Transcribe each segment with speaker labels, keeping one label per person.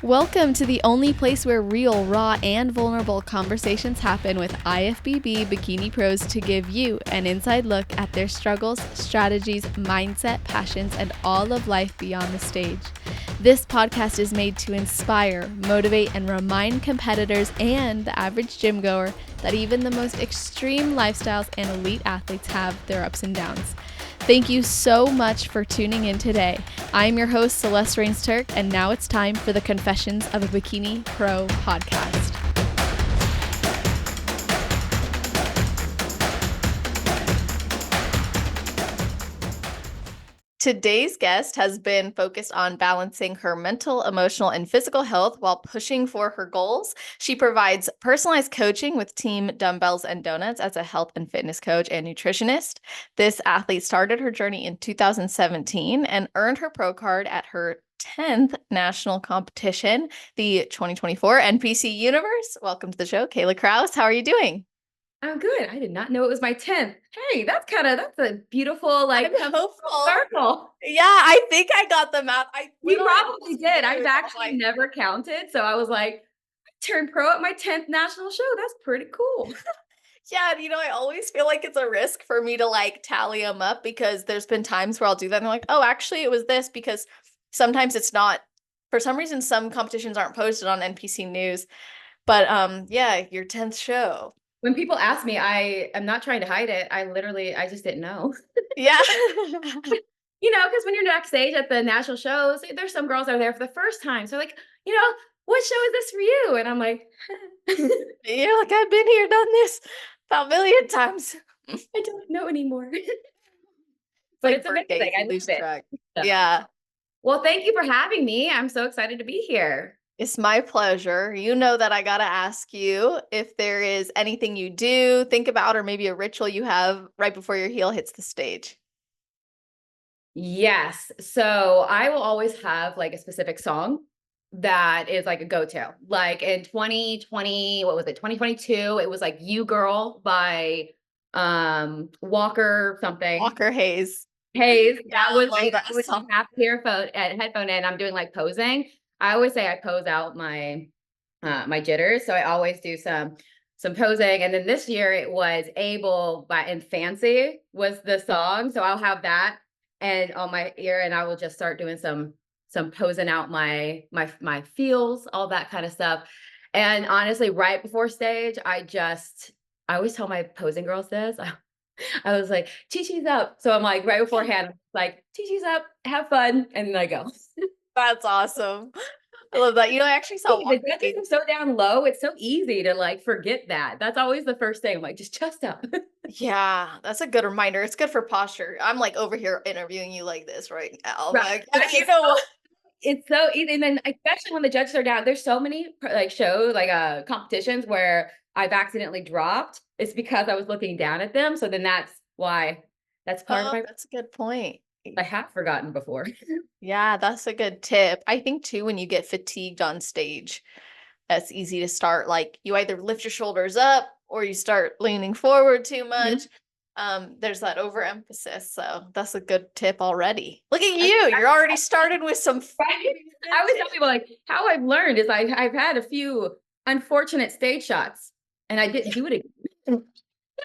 Speaker 1: Welcome to the only place where real, raw, and vulnerable conversations happen with IFBB Bikini Pros to give you an inside look at their struggles, strategies, mindset, passions, and all of life beyond the stage. This podcast is made to inspire, motivate, and remind competitors and the average gym goer that even the most extreme lifestyles and elite athletes have their ups and downs. Thank you so much for tuning in today. I'm your host, Celeste Turk, and now it's time for the Confessions of a Bikini Pro podcast. Today's guest has been focused on balancing her mental, emotional, and physical health while pushing for her goals. She provides personalized coaching with Team Dumbbells N Donuts as a health and fitness coach and nutritionist. This athlete started her journey in 2017 and earned her pro card at her 10th national competition, the 2024 NPC Universe. Welcome to the show, KAYLA KRAUSS. How are you doing?
Speaker 2: I'm good. I did not know it was my 10th. Hey, that's a beautiful,
Speaker 1: I'm hopeful.
Speaker 2: circle.
Speaker 1: Yeah, I think I got the math.
Speaker 2: You probably did. I've actually never counted. So I was like, I turned pro at my 10th national show. That's pretty cool.
Speaker 1: Yeah, I always feel like it's a risk for me to tally them up because there's been times where I'll do that and they're like, oh, actually it was this, because sometimes it's not, for some reason, some competitions aren't posted on NPC News. But yeah, your 10th show.
Speaker 2: When people ask me, I am not trying to hide it. I just didn't know.
Speaker 1: Yeah.
Speaker 2: Because when you're backstage at the national shows, there's some girls that are there for the first time. So like, what show is this for you? And I'm like,
Speaker 1: You're like, I've been here, done this about a million times.
Speaker 2: I don't know anymore. But it's amazing. I lose
Speaker 1: track.
Speaker 2: So.
Speaker 1: Yeah.
Speaker 2: Well, thank you for having me. I'm so excited to be here.
Speaker 1: It's my pleasure. You know that I got to ask you if there is anything you do, think about, or maybe a ritual you have right before your heel hits the stage.
Speaker 2: Yes. So I will always have like a specific song that is like a go-to. Like in 2020, what was it? 2022, it was like You Girl by Walker something.
Speaker 1: Walker Hayes.
Speaker 2: Hayes.
Speaker 1: Yeah,
Speaker 2: That was like half headphone and I'm doing like posing. I always say I pose out my my jitters. So I always do some posing. And then this year it was Able by and Fancy was the song. So I'll have that and on my ear and I will just start doing some posing out my feels, all that kind of stuff. And honestly, right before stage, I always tell my posing girls this. I was like, Chi-Chi's up. So I'm like, right beforehand, I'm like, Chi-Chi's up, have fun. And then I go.
Speaker 1: That's awesome. I love that. I actually saw
Speaker 2: the judges are so down low. It's so easy to like forget that. That's always the first thing. I'm like, just chest up.
Speaker 1: Yeah, that's a good reminder. It's good for posture. I'm like over here interviewing you like this right now.
Speaker 2: Right.
Speaker 1: Like, you know what?
Speaker 2: It's so easy. And then especially when the judges are down, there's so many like shows, like competitions where I've accidentally dropped. It's because I was looking down at them. So then that's why that's part of my
Speaker 1: That's a good point.
Speaker 2: I have forgotten before.
Speaker 1: Yeah, that's a good tip. I think too, when you get fatigued on stage, that's easy to start. Like you either lift your shoulders up or you start leaning forward too much. There's that overemphasis. So that's a good tip already. Look at you. You're already started with some.
Speaker 2: Right? I always tell people like how I've learned is I've had a few unfortunate stage shots and I didn't do it again.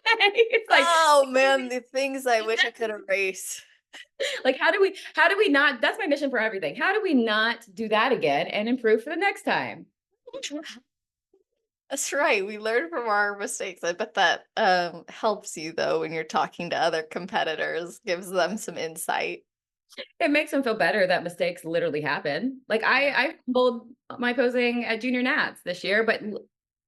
Speaker 1: It's like, oh man, the things I wish I could erase.
Speaker 2: Like, how do we not, that's my mission for everything. How do we not do that again and improve for the next time?
Speaker 1: That's right. We learn from our mistakes. I bet that helps you though when you're talking to other competitors, gives them some insight.
Speaker 2: It makes them feel better that mistakes literally happen. Like I fumbled my posing at Junior Nats this year, but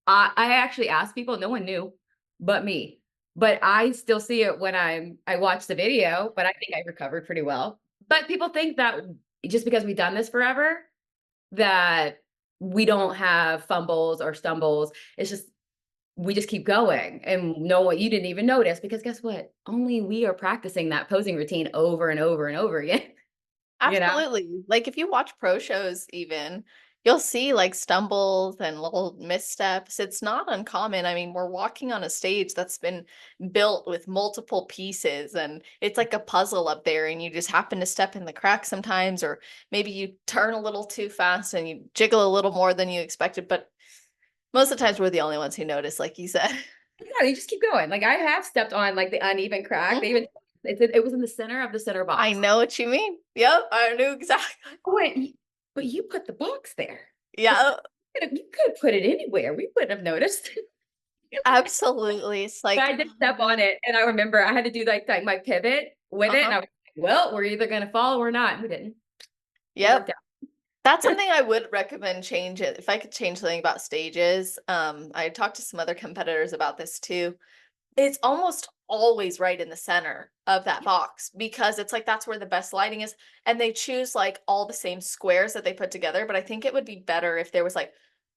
Speaker 2: I actually asked people, no one knew but me. But I still see it when I watch the video, but I think I recovered pretty well. But people think that just because we've done this forever, that we don't have fumbles or stumbles. It's just we just keep going and know what you didn't even notice because guess what? Only we are practicing that posing routine over and over and over again.
Speaker 1: Absolutely. Like if you watch pro shows even, you'll see like stumbles and little missteps. It's not uncommon. I mean, we're walking on a stage that's been built with multiple pieces and it's like a puzzle up there and you just happen to step in the crack sometimes, or maybe you turn a little too fast and you jiggle a little more than you expected. But most of the times we're the only ones who notice, like you said.
Speaker 2: Yeah, you just keep going. Like I have stepped on like the uneven crack. They
Speaker 1: Mhm.
Speaker 2: even it was in the center of the center
Speaker 1: I
Speaker 2: box.
Speaker 1: know what you mean. Yep, I knew exactly.
Speaker 2: Oh, wait, but you put the box there. It's
Speaker 1: Yeah,
Speaker 2: you could have put it anywhere. We wouldn't have noticed.
Speaker 1: absolutely. It's
Speaker 2: But
Speaker 1: like,
Speaker 2: I did step on it, and I remember I had to do like my pivot with it, and
Speaker 1: uh-huh.
Speaker 2: I was like, "Well, we're either gonna fall or not." And we didn't. It worked
Speaker 1: Yep.
Speaker 2: out.
Speaker 1: That's something I would recommend change it. If I could change something about stages, I talked to some other competitors about this too. It's almost always right in the center of that box because it's like that's where the best lighting is. And they choose like all the same squares that they put together. But I think it would be better if there was like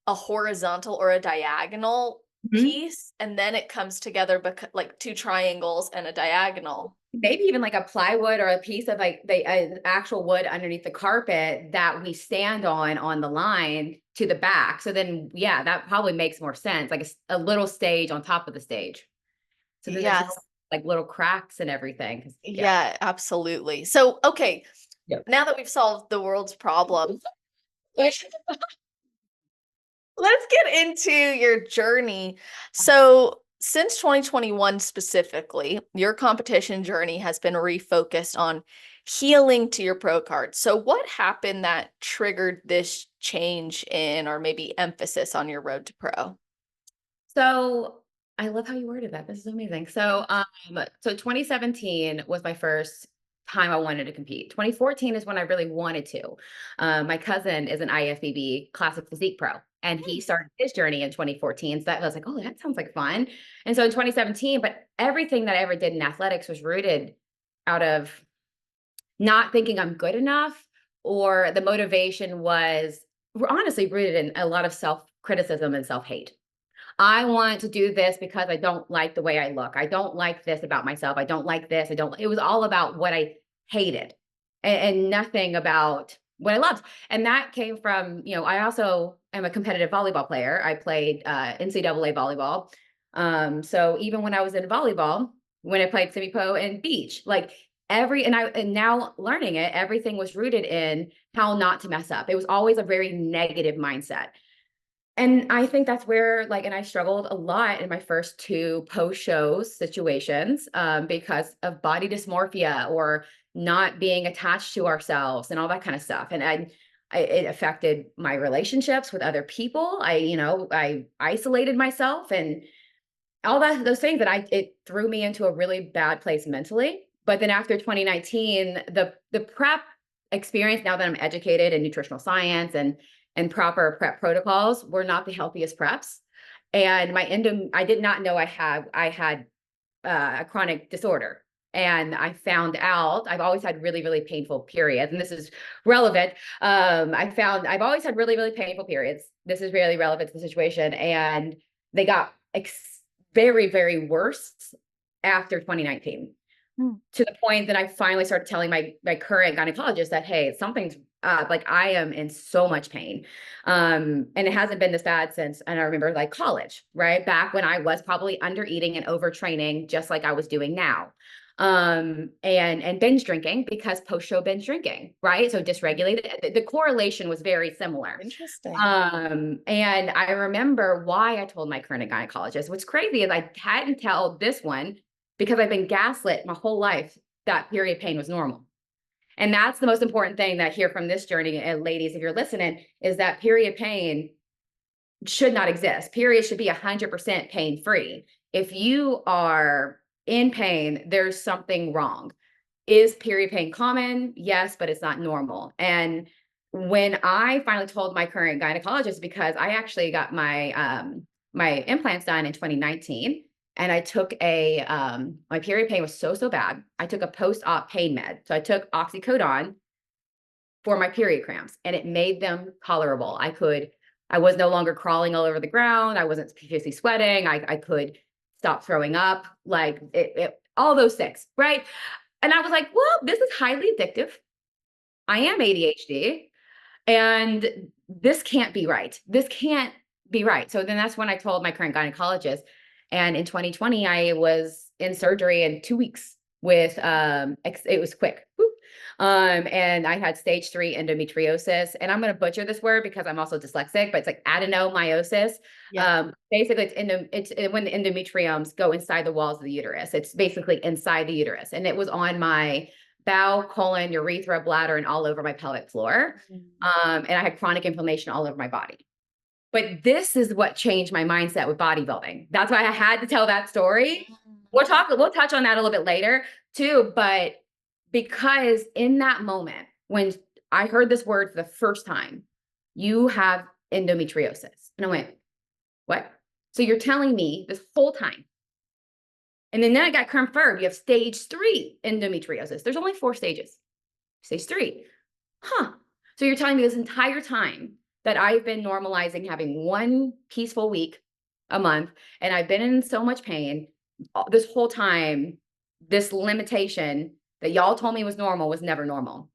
Speaker 1: a horizontal or a diagonal
Speaker 2: Mhm.
Speaker 1: piece and then it comes together like two triangles and a diagonal.
Speaker 2: Maybe even like a plywood or a piece of like the actual wood underneath the carpet that we stand on the line to the back. So then, yeah, that probably makes more sense. Like a little stage on top of the stage. So then there's no
Speaker 1: Yes.
Speaker 2: like little cracks and everything. 'Cause, yeah.
Speaker 1: Yeah, absolutely. So, okay,
Speaker 2: Yep.
Speaker 1: now that we've solved the world's problem, let's get into your journey. So, since 2021 specifically, your competition journey has been refocused on healing to your pro card. So, what happened that triggered this change in, or maybe emphasis on your road to pro?
Speaker 2: So I love how you worded that. This is amazing. So,
Speaker 1: Thanks.
Speaker 2: so 2017 was my first time I wanted to compete. 2014 is when I really wanted to. My cousin is an IFBB classic physique pro, and he
Speaker 1: Mm,
Speaker 2: started his journey in 2014. So that I was like, oh, that sounds like fun. And so in 2017, but everything that I ever did in athletics was rooted out of not thinking I'm good enough, or the motivation was honestly rooted in a lot of self criticism and self hate. I want to do this because I don't like the way I look. I don't like this about myself. I don't like this. I don't. It was all about what I hated, and nothing about what I loved. And that came from, I also am a competitive volleyball player. I played NCAA volleyball. So even when I was in volleyball, when I played semi pro and beach, like and now learning it, everything was rooted in how not to mess up. It was always a very negative mindset. And I think that's where, like, and I struggled a lot in my first two post-show situations, because of body dysmorphia or not being attached to ourselves and all that kind of stuff. And it affected my relationships with other people. I isolated myself and all those things, and it threw me into a really bad place mentally. But then after 2019, the prep experience, now that I'm educated in nutritional science and proper prep protocols, were not the healthiest preps. And I did not know I had a chronic disorder. And I found out I've always had really, really painful periods. And this is relevant. I've always had really, really painful periods. This is really relevant to the situation. And they got very, very worse after 2019,
Speaker 1: mm.
Speaker 2: to the point that I finally started telling my current gynecologist that, hey, something's up. Like I am in so much pain. And it hasn't been this bad since, and I remember like college, right? Back when I was probably under eating and overtraining, just like I was doing now. And binge drinking, because post-show binge drinking, right? So dysregulated. The correlation was very similar.
Speaker 1: Interesting.
Speaker 2: And I remember why I told my current gynecologist. What's crazy is I hadn't told this one because I've been gaslit my whole life that period pain was normal. And that's the most important thing that I hear from this journey, and ladies, if you're listening, is that period pain should not exist. Period should be 100% pain free. If you are in pain, there's something wrong. Is period pain common? Yes, but it's not normal. And when I finally told my current gynecologist, because I actually got my implants done in 2019, and I took my period pain was so bad. I took a post-op pain med. So I took oxycodone for my period cramps, and it made them tolerable. I was no longer crawling all over the ground. I wasn't profusely sweating. I could stop throwing up, like all those things, right? And I was like, well, this is highly addictive. I am ADHD. And this can't be right. This can't be right. So then that's when I told my current gynecologist. And in 2020, I was in surgery in 2 weeks with, it was quick. Whoop. And I had stage 3 endometriosis, and I'm going to butcher this word because I'm also dyslexic, but it's like adenomyosis.
Speaker 1: Yeah.
Speaker 2: Basically it's when the endometriomes go inside the walls of the uterus. It's basically inside the uterus. And it was on my bowel, colon, urethra, bladder, and all over my pelvic floor. And I had chronic inflammation all over my body. But this is what changed my mindset with bodybuilding. That's why I had to tell that story. We'll touch on that a little bit later too. But because in that moment, when I heard this word for the first time, you have endometriosis. And I went, what? So you're telling me this whole time. And then I got confirmed, you have stage 3 endometriosis. There's only 4 stages. Stage 3. Huh. So you're telling me this entire time that I've been normalizing having 1 peaceful week a month, and I've been in so much pain this whole time, this limitation that y'all told me was normal was never normal.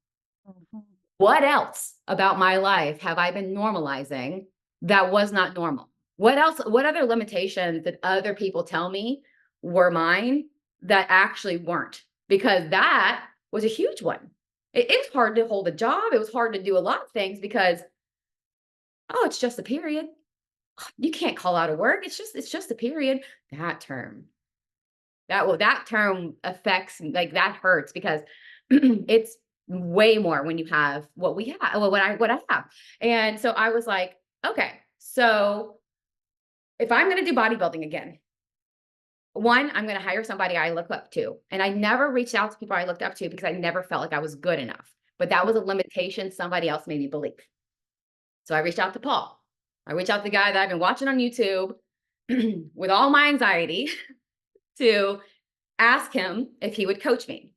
Speaker 2: What else about my life have I been normalizing that was not normal? What else, what other limitations did other people tell me were mine that actually weren't? Because that was a huge one. It was hard to hold a job. It was hard to do a lot of things because, oh, it's just a period. You can't call out of work. It's just a period. That term. That term affects, like, that hurts because it's way more when you have what we have, well, what I have. And so I was like, okay, so if I'm going to do bodybuilding again, one, I'm going to hire somebody I look up to. And I never reached out to people I looked up to because I never felt like I was good enough. But that was a limitation somebody else made me believe. So I reached out to Paul. I reached out to the guy that I've been watching on YouTube with all my anxiety to ask him if he would coach me.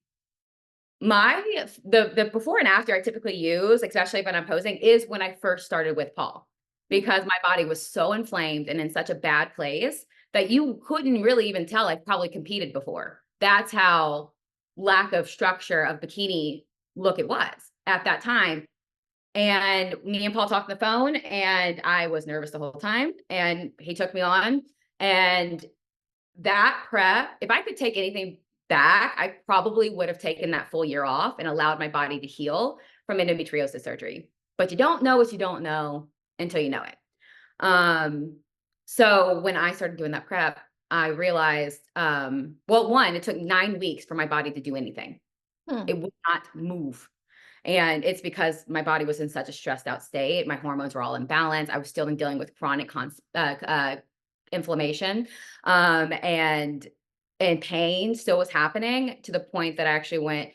Speaker 2: The before and after I typically use, especially when I'm posing, is when I first started with Paul, because my body was so inflamed and in such a bad place that you couldn't really even tell I've probably competed before. That's how lack of structure of bikini look it was at that time. And me and Paul talked on the phone, and I was nervous the whole time, and he took me on. And that prep, if I could take anything back, I probably would have taken that full year off and allowed my body to heal from endometriosis surgery. But you don't know what you don't know until you know it. So when I started doing that prep, I realized, well, one, it took 9 weeks for my body to do anything. It would not move. And it's because my body was in such a stressed out state. My hormones were all imbalanced. I was still dealing with chronic inflammation, and pain still was happening to the point that I actually went,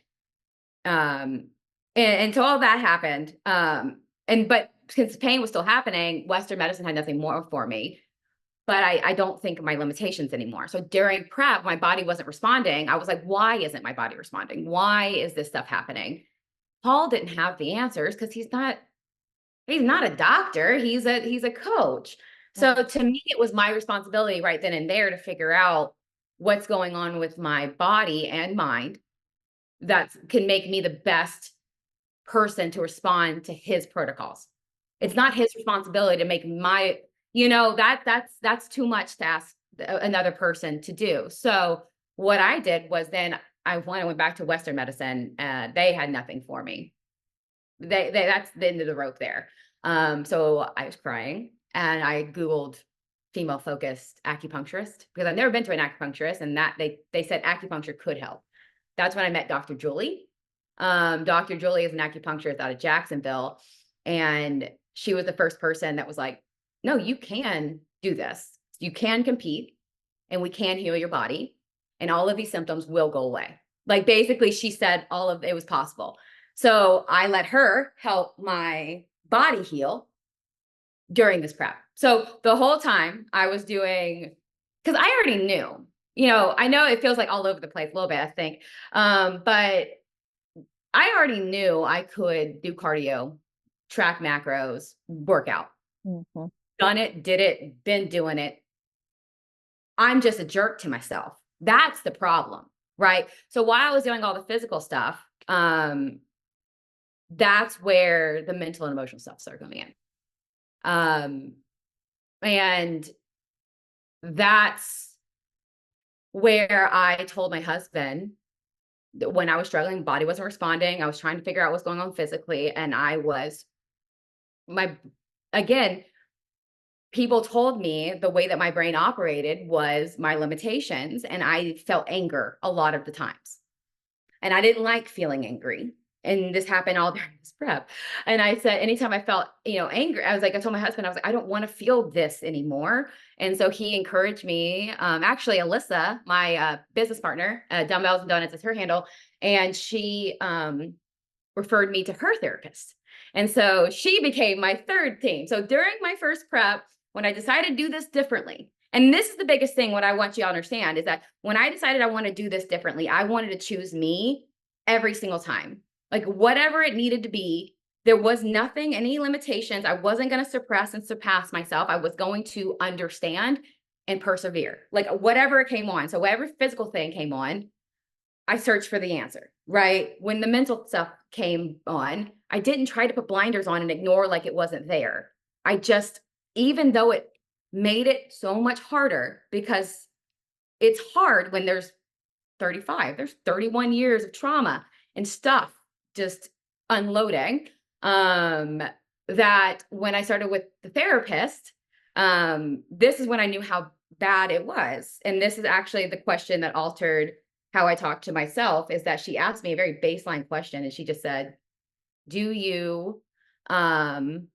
Speaker 2: and so all that happened. But since pain was still happening, Western medicine had nothing more for me. But I don't think of my limitations anymore. So during prep, my body wasn't responding. I was like, why isn't my body responding? Why is this stuff happening? Paul didn't have the answers because he's not a doctor. He's a coach. So to me, it was my responsibility right then and there to figure out what's going on with my body and mind that can make me the best person to respond to his protocols. It's not his responsibility to make my, that's too much to ask another person to do. So what I did was then I went back to Western medicine. They had nothing for me. That's the end of the rope there. So I was crying, and I Googled female focused acupuncturist because I've never been to an acupuncturist, and that they said acupuncture could help. That's when I met Dr. Julie. Dr. Julie is an acupuncturist out of Jacksonville, and she was the first person that was like, no, you can do this. You can compete, and we can heal your body, and all of these symptoms will go away. Like, basically, she said all of it was possible. So I let her help my body heal during this prep. So the whole time I was doing, because I already knew, I know it feels like all over the place a little bit, I think. But I already knew I could do cardio, track macros, workout. Done it, did it, been doing it. I'm just a jerk to myself. That's the problem, right? So while I was doing all the physical stuff, that's where the mental and emotional stuff started coming in. And that's where I told my husband that when I was struggling, body wasn't responding. I was trying to figure out what's going on physically. And I was again, people told me the way that my brain operated was my limitations. And I felt anger a lot of the times. And I didn't like feeling angry. And this happened all during this prep. And I said, anytime I felt, angry, I was like, I told my husband, I was like, I don't want to feel this anymore. And so he encouraged me. Actually, Alyssa, my business partner, Dumbbells N Donuts is her handle. And she referred me to her therapist. And so she became my third team. So during my first prep, when I decided to do this differently, and this is the biggest thing, what I want you to understand is that when I decided I want to do this differently, I wanted to choose me every single time. Like whatever it needed to be, there was nothing, any limitations. I wasn't going to suppress and surpass myself. I was going to understand and persevere. Like whatever it came on. So whatever physical thing came on, I searched for the answer, right? When the mental stuff came on, I didn't try to put blinders on and ignore like it wasn't there. I just, even though it made it so much harder, because it's hard when there's 35, there's 31 years of trauma and stuff just unloading. That when I started with the therapist, this is when I knew how bad it was. And this is actually the question that altered how I talk to myself, is that she asked me a very baseline question. And she just said, do you, what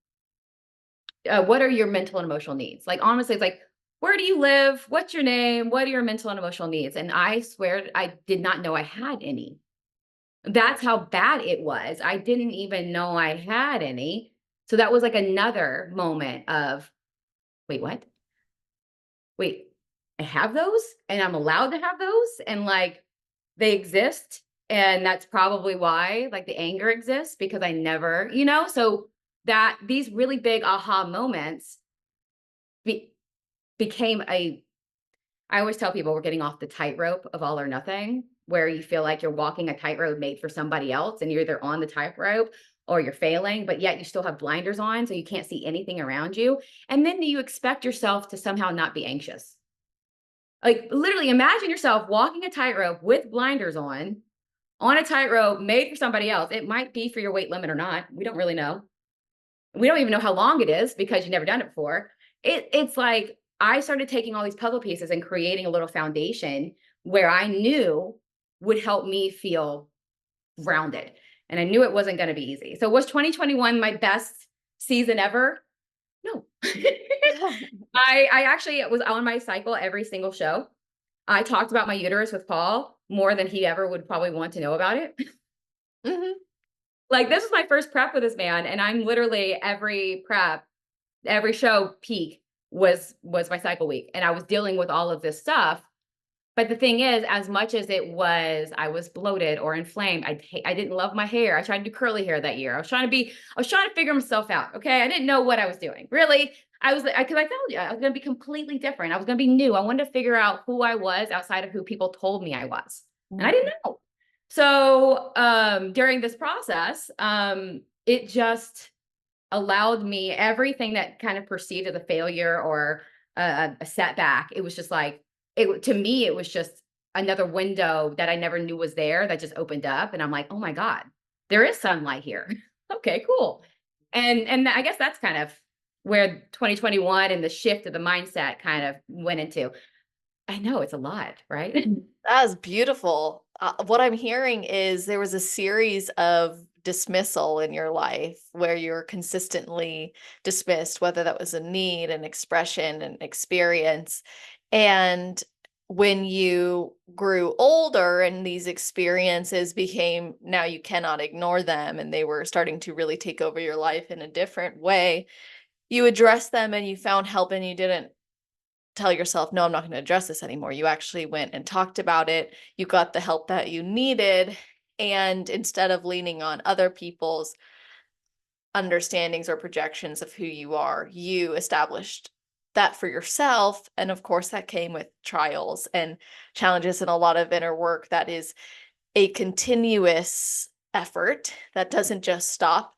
Speaker 2: are your mental and emotional needs? Like, honestly, it's like, where do you live? What's your name? What are your mental and emotional needs? And I swear I did not know I had any. That's how bad it was. I didn't even know I had any. So that was like another moment of, wait, what? Wait, I have those and I'm allowed to have those and like they exist. And that's probably why like the anger exists, because I never, so that these really big aha moments became I always tell people we're getting off the tightrope of all or nothing, where you feel like you're walking a tightrope made for somebody else and you're either on the tightrope or you're failing, but yet you still have blinders on, so you can't see anything around you. And then do you expect yourself to somehow not be anxious? Like literally imagine yourself walking a tightrope with blinders on a tightrope made for somebody else. It might be for your weight limit or not. We don't really know. We don't even know how long it is because you've never done it before. It's like I started taking all these puzzle pieces and creating a little foundation where I knew would help me feel grounded. And I knew it wasn't going to be easy. So was 2021 my best season ever? No. I actually was on my cycle every single show. I talked about my uterus with Paul more than he ever would probably want to know about it.
Speaker 1: Mhm.
Speaker 2: Like this was my first prep with this man, and I'm literally every prep, every show peak was my cycle week, and I was dealing with all of this stuff. But the thing is, as much as I was bloated or inflamed. I didn't love my hair. I tried to do curly hair that year. I was trying to figure myself out. Okay, I didn't know what I was doing. Really, because I told you I was going to be completely different. I was going to be new. I wanted to figure out who I was outside of who people told me I was, and I didn't know. So during this process, it just allowed me everything that kind of perceived as a failure or a setback. It was just like, to me, it was just another window that I never knew was there that just opened up. And I'm like, oh my God, there is sunlight here. Okay, cool. And I guess that's kind of where 2021 and the shift of the mindset kind of went into. I know it's a lot, right?
Speaker 1: That is beautiful. What I'm hearing is there was a series of dismissal in your life where you're consistently dismissed, whether that was a need, an expression, an experience. And when you grew older and these experiences became, now you cannot ignore them, and they were starting to really take over your life in a different way, you addressed them and you found help, and you didn't tell yourself, no, I'm not going to address this anymore. You actually went and talked about it. You got the help that you needed. And instead of leaning on other people's understandings or projections of who you are, you established that for yourself. And of course, that came with trials and challenges and a lot of inner work that is a continuous effort that doesn't just stop.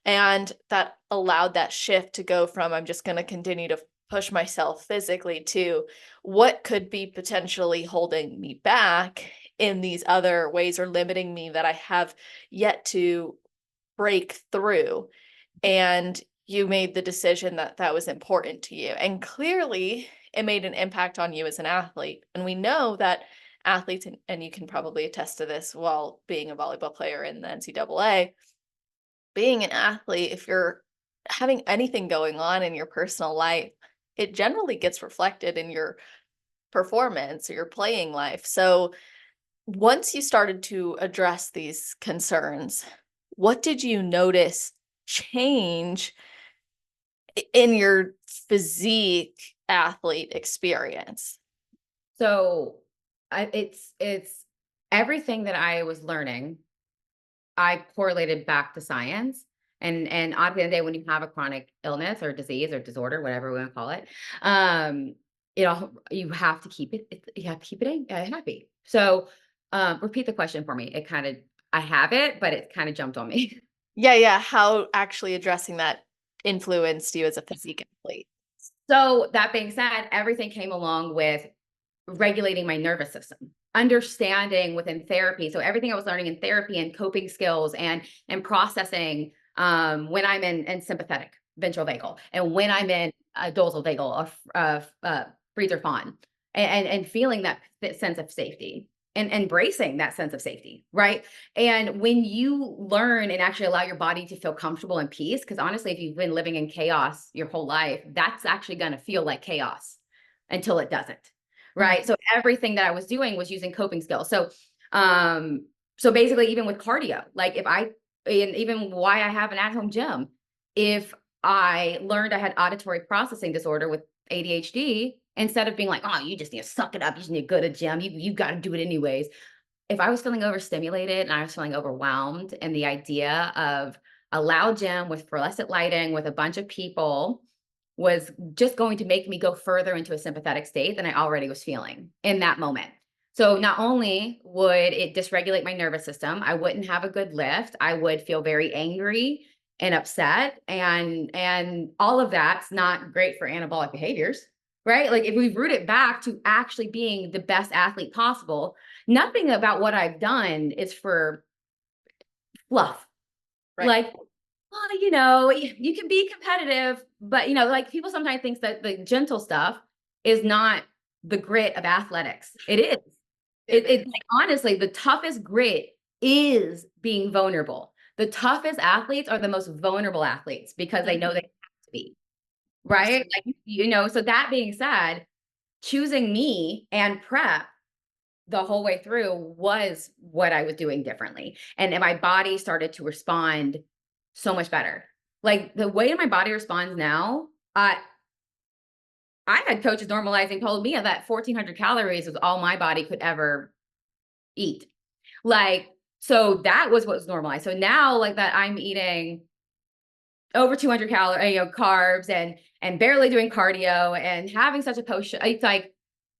Speaker 1: And that allowed that shift to go from I'm just going to continue to push myself physically to what could be potentially holding me back in these other ways or limiting me that I have yet to break through. And you made the decision that that was important to you. And clearly, it made an impact on you as an athlete. And we know that athletes, and you can probably attest to this while being a volleyball player in the NCAA, being an athlete, if you're having anything going on in your personal life, it generally gets reflected in your performance or your playing life. So once you started to address these concerns, what did you notice change in your physique athlete experience?
Speaker 2: So it's everything that I was learning, I correlated back to science. And at the end of the day, when you have a chronic illness or disease or disorder, whatever we want to call it, you have to keep you have to keep it happy. So repeat the question for me. I have it, but it kind of jumped on me.
Speaker 1: Yeah, yeah. How actually addressing that influenced you as a physique athlete?
Speaker 2: So that being said, everything came along with regulating my nervous system, understanding within therapy. So everything I was learning in therapy and coping skills and processing when I'm in sympathetic ventral vagal and when I'm in dorsal vagal or breather fawn, and feeling that sense of safety and embracing that sense of safety, right? And when you learn and actually allow your body to feel comfortable and peace, because honestly, if you've been living in chaos your whole life, that's actually going to feel like chaos until it doesn't. Right. So everything that I was doing was using coping skills. So basically, even with cardio, like and even why I have an at-home gym, if I learned I had auditory processing disorder with ADHD, instead of being like, oh, you just need to suck it up, you just need to go to gym, you got to do it anyways. If I was feeling overstimulated and I was feeling overwhelmed, and the idea of a loud gym with fluorescent lighting with a bunch of people was just going to make me go further into a sympathetic state than I already was feeling in that moment. So not only would it dysregulate my nervous system, I wouldn't have a good lift. I would feel very angry and upset, and all of that's not great for anabolic behaviors, right? Like if we root it back to actually being the best athlete possible, nothing about what I've done is for fluff.
Speaker 1: Right.
Speaker 2: Like, well, you can be competitive, but like people sometimes think that the gentle stuff is not the grit of athletics. It is. It's like, honestly, the toughest grit is being vulnerable. The toughest athletes are the most vulnerable athletes because they know they have to be, right? Like, so that being said, choosing me and prep the whole way through was what I was doing differently. And my body started to respond so much better. Like the way my body responds now, I had coaches normalizing told me that 1,400 calories was all my body could ever eat. Like, so that was what was normalized. So now, like that, I'm eating over 200 calories, carbs, and barely doing cardio and having such a post. It's like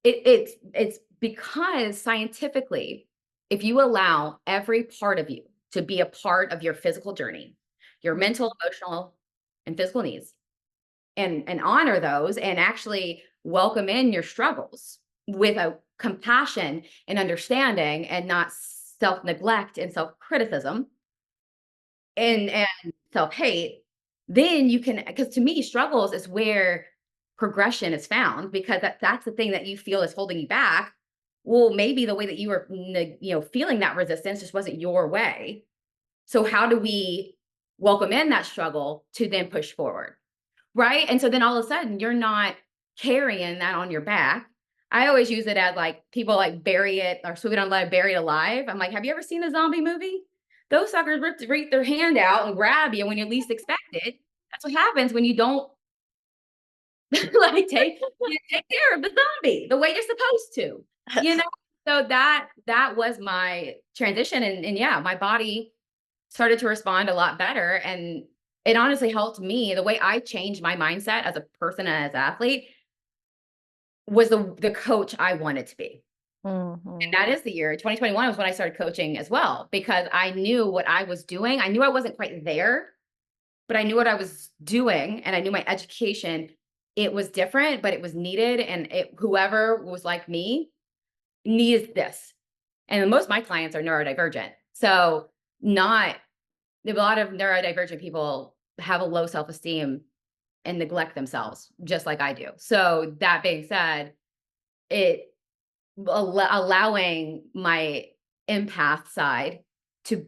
Speaker 2: it's because scientifically, if you allow every part of you to be a part of your physical journey, your mental, emotional, and physical needs, and honor those, and actually welcome in your struggles with a compassion and understanding, and not self-neglect and self-criticism and self-hate, then you can, because to me, struggles is where progression is found, because that's the thing that you feel is holding you back. Well, maybe the way that you were, feeling that resistance just wasn't your way. So how do we welcome in that struggle to then push forward? Right. And so then all of a sudden you're not carrying that on your back. I always use it as like people like bury it or sweep it on live, bury it alive. I'm like, have you ever seen a zombie movie? Those suckers reach their hand out and grab you when you least expect it. That's what happens when you don't like take care of the zombie the way you're supposed to, you know? So that was my transition. And yeah, my body started to respond a lot better. And it honestly helped me. The way I changed my mindset as a person and as an athlete was the coach I wanted to be. And that is the year 2021 was when I started coaching as well, because I knew what I was doing. I knew I wasn't quite there, but I knew what I was doing and I knew my education. It was different, but it was needed. And whoever was like me needs this. And most of my clients are neurodivergent. So not a lot of neurodivergent people have a low self-esteem and neglect themselves just like I do. So that being said, it allowing my empath side to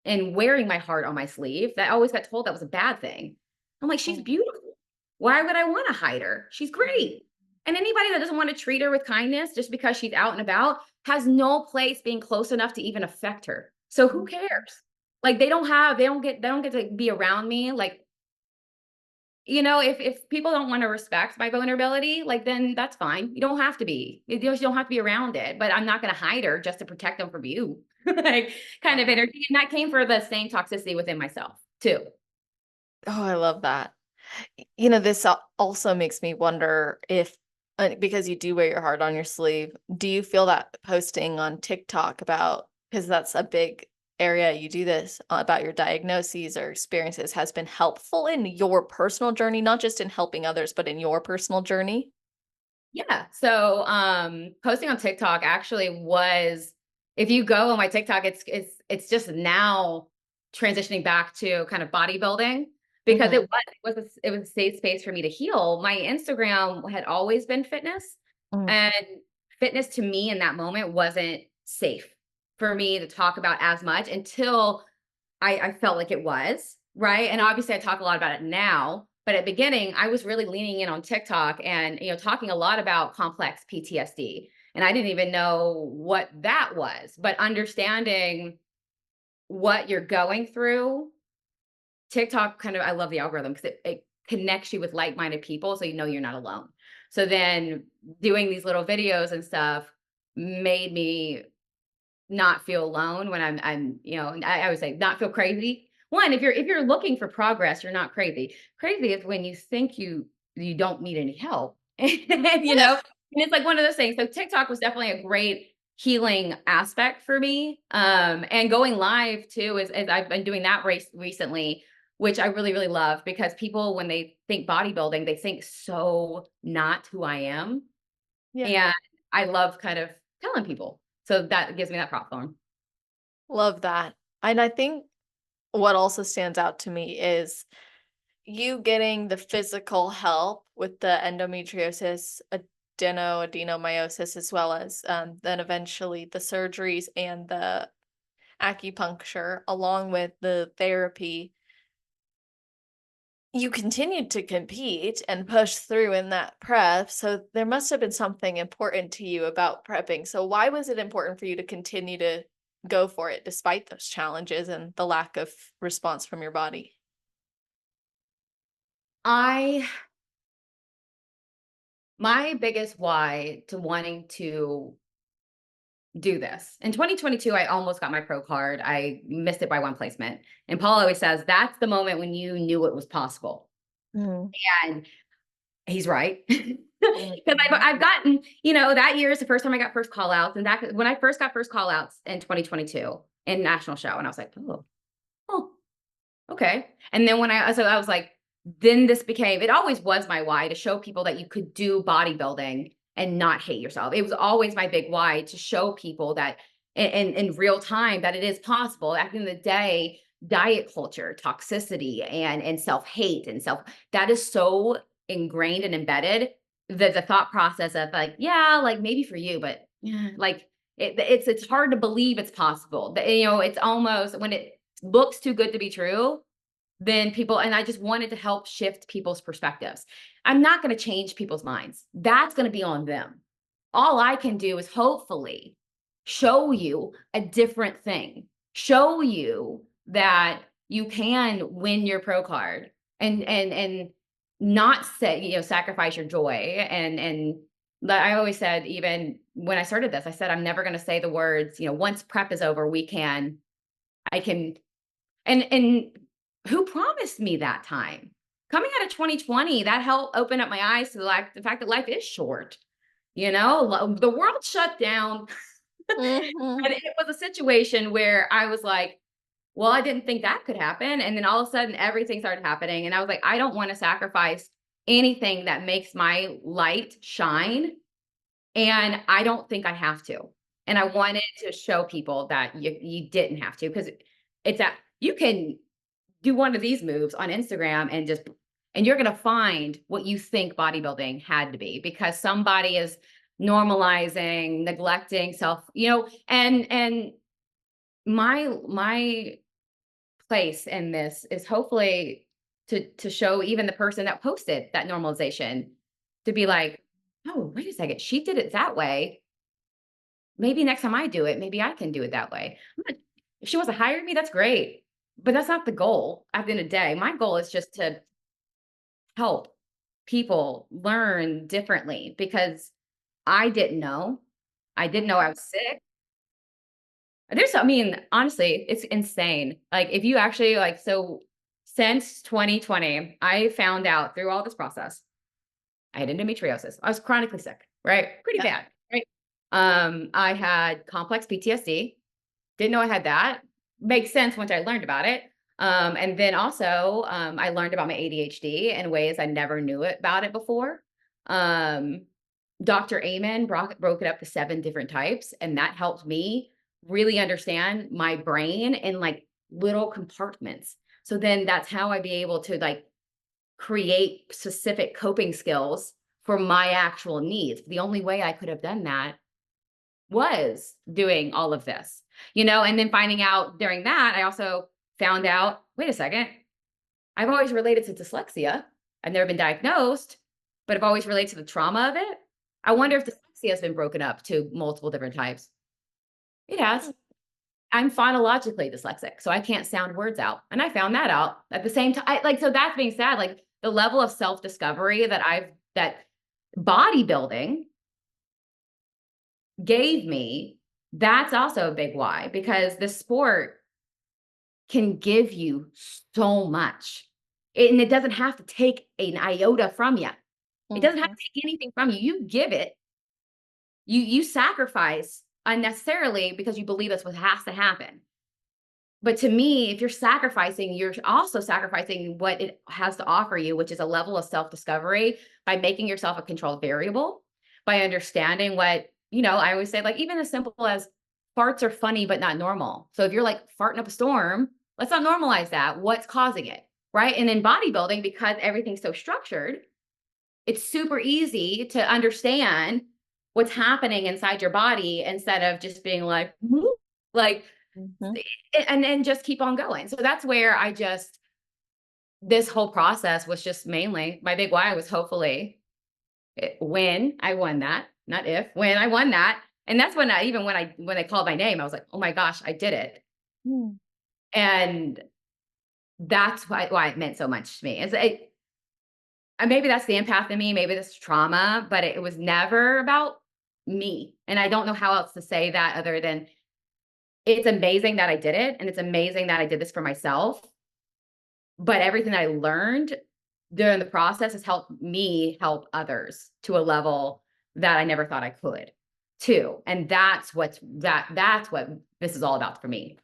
Speaker 2: and wearing my heart on my sleeve, that I always got told that was a bad thing. I'm like, she's beautiful. Why would I want to hide her? She's great. And anybody that doesn't want to treat her with kindness just because she's out and about has no place being close enough to even affect her. So who cares? Like they don't get to be around me. Like, if people don't want to respect my vulnerability, like then that's fine. You don't have to be. You just don't have to be around it. But I'm not going to hide her just to protect them from you. Like kind of energy. And that came for the same toxicity within myself too.
Speaker 1: Oh, I love that. This also makes me wonder if, because you do wear your heart on your sleeve, do you feel that posting on TikTok because that's a big area you do this, about your diagnoses or experiences, has been helpful in your personal journey, not just in helping others, but in your personal journey?
Speaker 2: Yeah. So posting on TikTok actually was, if you go on my TikTok, it's just now transitioning back to kind of bodybuilding because
Speaker 1: Mhm.
Speaker 2: it was a safe space for me to heal. My Instagram had always been fitness,
Speaker 1: Mm.
Speaker 2: and fitness to me in that moment wasn't safe for me to talk about as much until I felt like it was, right? And obviously I talk a lot about it now, but at the beginning I was really leaning in on TikTok and, talking a lot about complex PTSD. And I didn't even know what that was, but understanding what you're going through, TikTok kind of, I love the algorithm because it connects you with like-minded people. So you're not alone. So then doing these little videos and stuff made me not feel alone when I would say not feel crazy. One, if you're looking for progress, you're not crazy. Crazy is when you think you don't need any help. And it's like one of those things. So TikTok was definitely a great healing aspect for me. And going live too is I've been doing that race recently, which I really, really love because people, when they think bodybuilding, they think so not who I am.
Speaker 1: Yeah.
Speaker 2: And I love kind of telling people. So that gives me that platform.
Speaker 1: Love that. And I think what also stands out to me is you getting the physical help with the endometriosis, adenomyosis, as well as then eventually the surgeries and the acupuncture, along with the therapy. You continued to compete and push through in that prep. So there must have been something important to you about prepping. So why was it important for you to continue to go for it despite those challenges and the lack of response from your body?
Speaker 2: I My biggest why to wanting to do this. In 2022, I almost got my pro card. I missed it by one placement. And Paul always says that's the moment when you knew it was possible.
Speaker 1: Mm,
Speaker 2: And he's right.
Speaker 1: mm,
Speaker 2: Because I've gotten, that year is the first time I got first call outs. And that when I first got first call outs in 2022 in national show, and I was like, oh, okay. And then I was like, then this became, it always was my why to show people that you could do bodybuilding and not hate yourself. It was always my big why to show people that in real time that it is possible. Back in the day, diet culture, toxicity, and self-hate and that is so ingrained and embedded that the thought process of like, yeah, like maybe for you, but yeah, like it's hard to believe it's possible. It's almost when it looks too good to be true, then people, and I just wanted to help shift people's perspectives. I'm not going to change people's minds. That's going to be on them. All I can do is hopefully show you a different thing, show you that you can win your pro card and not say, sacrifice your joy. And I always said, even when I started this, I said, I'm never going to say the words, once prep is over, I can, and who promised me that time? Coming out of 2020, that helped open up my eyes to the fact that life is short. The world shut down,
Speaker 1: mhm.
Speaker 2: and it was a situation where I was like, well, I didn't think that could happen. And then all of a sudden everything started happening. And I was like, I don't want to sacrifice anything that makes my light shine. And I don't think I have to. And I wanted to show people that you didn't have to, because it's that you can do one of these moves on Instagram and you're going to find what you think bodybuilding had to be, because somebody is normalizing, neglecting self, and my place in this is hopefully to show even the person that posted that normalization, to be like, oh, wait a second, she did it that way. Maybe next time I do it, maybe I can do it that way. If she wants to hire me, that's great. But that's not the goal at the end of the day. My goal is just to help people learn differently, because I didn't know. I didn't know I was sick. I mean, honestly, it's insane. Like, if you actually like, so since 2020, I found out through all this process, I had endometriosis. I was chronically sick, right? Pretty
Speaker 1: Yeah.
Speaker 2: bad, right? I had complex PTSD. Didn't know I had that. Makes sense once I learned about it. And then also, I learned about my ADHD in ways I never knew about it before. Um, Dr. Amen broke it up to 7 different types, and that helped me really understand my brain in like little compartments. So then that's how I'd be able to like create specific coping skills for my actual needs. The only way I could have done that was doing all of this, and then finding out during that, I also found out, wait a second, I've always related to dyslexia. I've never been diagnosed, but I've always related to the trauma of it. I wonder if dyslexia has been broken up to multiple different types. It has. I'm phonologically dyslexic, so I can't sound words out. And I found that out at the same time. Like, so that's being said, like the level of self-discovery that bodybuilding gave me, that's also a big why, because the sport can give you so much. And it doesn't have to take an iota from you. It doesn't have
Speaker 1: Mhm.
Speaker 2: to take anything from you. You give it. You sacrifice unnecessarily because you believe that's what has to happen. But to me, if you're sacrificing, you're also sacrificing what it has to offer you, which is a level of self-discovery, by making yourself a controlled variable, by understanding what, I always say, like, even as simple as farts are funny, but not normal. So if you're like farting up a storm, let's not normalize that. What's causing it? Right. And in bodybuilding, because everything's so structured, it's super easy to understand what's happening inside your body instead of just being like, "Whoop," like,
Speaker 1: Mhm.
Speaker 2: and just keep on going. So that's where this whole process was just mainly my big why was hopefully when I won that, not if, when I won that. And that's when when they called my name, I was like, oh my gosh, I did it.
Speaker 1: Mm.
Speaker 2: And that's why it meant so much to me. Maybe that's the empath in me, maybe that's trauma, but it was never about me. And I don't know how else to say that other than it's amazing that I did it. And it's amazing that I did this for myself. But everything I learned during the process has helped me help others to a level that I never thought I could too. And that's what this is all about for me.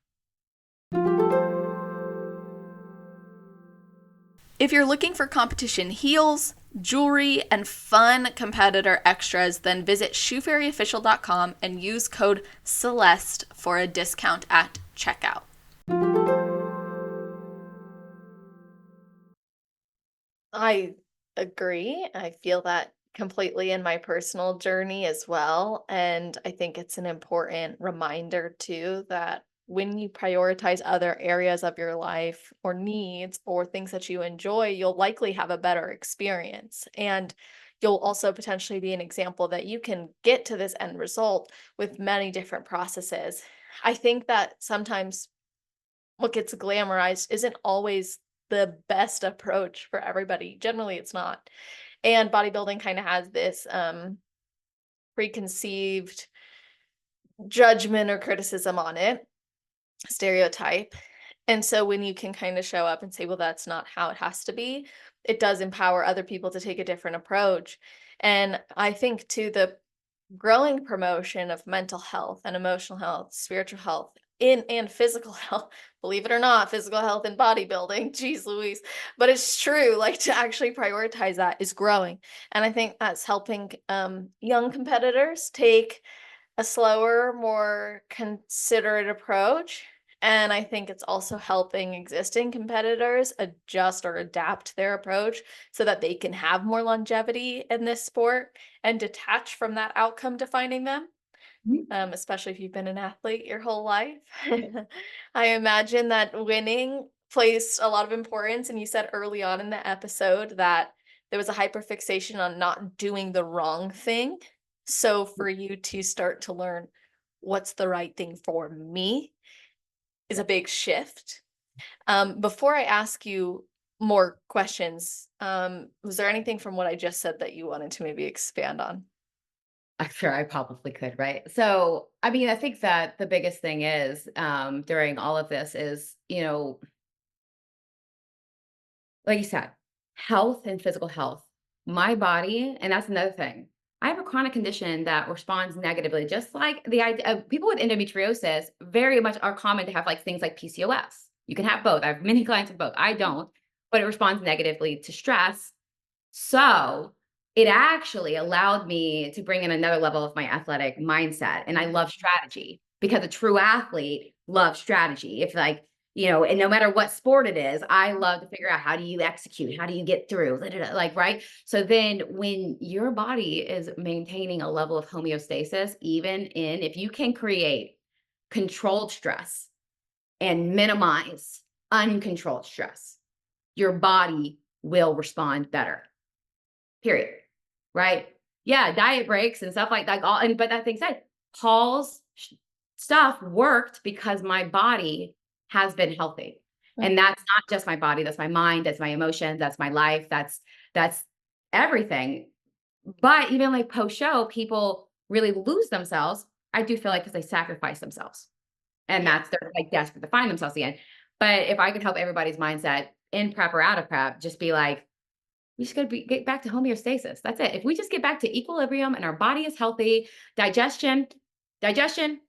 Speaker 1: If you're looking for competition heels, jewelry, and fun competitor extras, then visit shoefairyofficial.com and use code CELESTE for a discount at checkout. I agree. I feel that completely in my personal journey as well. And I think it's an important reminder, too, that when you prioritize other areas of your life or needs or things that you enjoy, you'll likely have a better experience. And you'll also potentially be an example that you can get to this end result with many different processes. I think that sometimes what gets glamorized isn't always the best approach for everybody. Generally, it's not. And bodybuilding kind of has this preconceived judgment or criticism on it, stereotype. And so when you can kind of show up and say, well, that's not how it has to be, it does empower other people to take a different approach. And I think too, the growing promotion of mental health and emotional health, spiritual health and physical health, believe it or not, physical health and bodybuilding, geez Louise, but it's true, like to actually prioritize that is growing. And I think that's helping young competitors take a slower, more considerate approach. And I think it's also helping existing competitors adjust or adapt their approach so that they can have more longevity in this sport and detach from that outcome defining them, especially if you've been an athlete your whole life. I imagine that winning plays a lot of importance. And you said early on in the episode that there was a hyperfixation on not doing the wrong thing. So for you to start to learn what's the right thing for me is a big shift. Before I ask you more questions, was there anything from what I just said that you wanted to maybe expand on?
Speaker 2: I'm sure I probably could, right? So, I mean, I think that the biggest thing is during all of this is, like you said, health and physical health. My body, and that's another thing. I have a chronic condition that responds negatively, just like the idea of people with endometriosis very much are common to have like things like PCOS. You can have both. I have many clients with both. I don't, but it responds negatively to stress. So it actually allowed me to bring in another level of my athletic mindset. And I love strategy because a true athlete loves strategy. If like, and no matter what sport it is, I love to figure out how do you execute, how do you get through, like, right? So then when your body is maintaining a level of homeostasis, even in, if you can create controlled stress and minimize uncontrolled stress, your body will respond better. Period. Right? Yeah, diet breaks and stuff like that. But that thing said, Paul's stuff worked because my body has been healthy. And that's not just my body, that's my mind, that's my emotions, that's my life, that's everything. But even like post show, people really lose themselves. I do feel like because they sacrifice themselves. And that's they're like desperate to find themselves again. But if I could help everybody's mindset in prep or out of prep, just be like, we just got to get back to homeostasis. That's it. If we just get back to equilibrium and our body is healthy, digestion,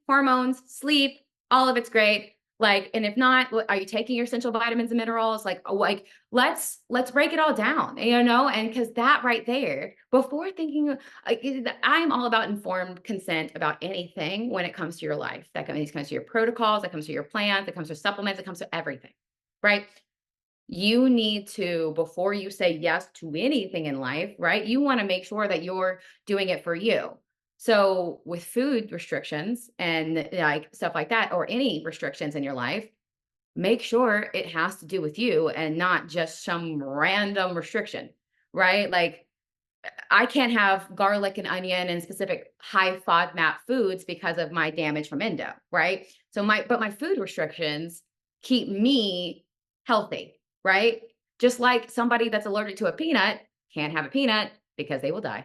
Speaker 2: hormones, sleep, all of it's great. Like, and if not, are you taking your essential vitamins and minerals? Like, let's break it all down, and because that right there, before thinking, I'm all about informed consent about anything when it comes to your life. That comes to your protocols, that comes to your plans, that comes to supplements, it comes to everything, right? You need to, before you say yes to anything in life, right? You want to make sure that you're doing it for you. So with food restrictions and like stuff like that, or any restrictions in your life, make sure it has to do with you and not just some random restriction, right? Like I can't have garlic and onion and specific high FODMAP foods because of my damage from endo, right? So my food restrictions keep me healthy, right? Just like somebody that's allergic to a peanut can't have a peanut because they will die.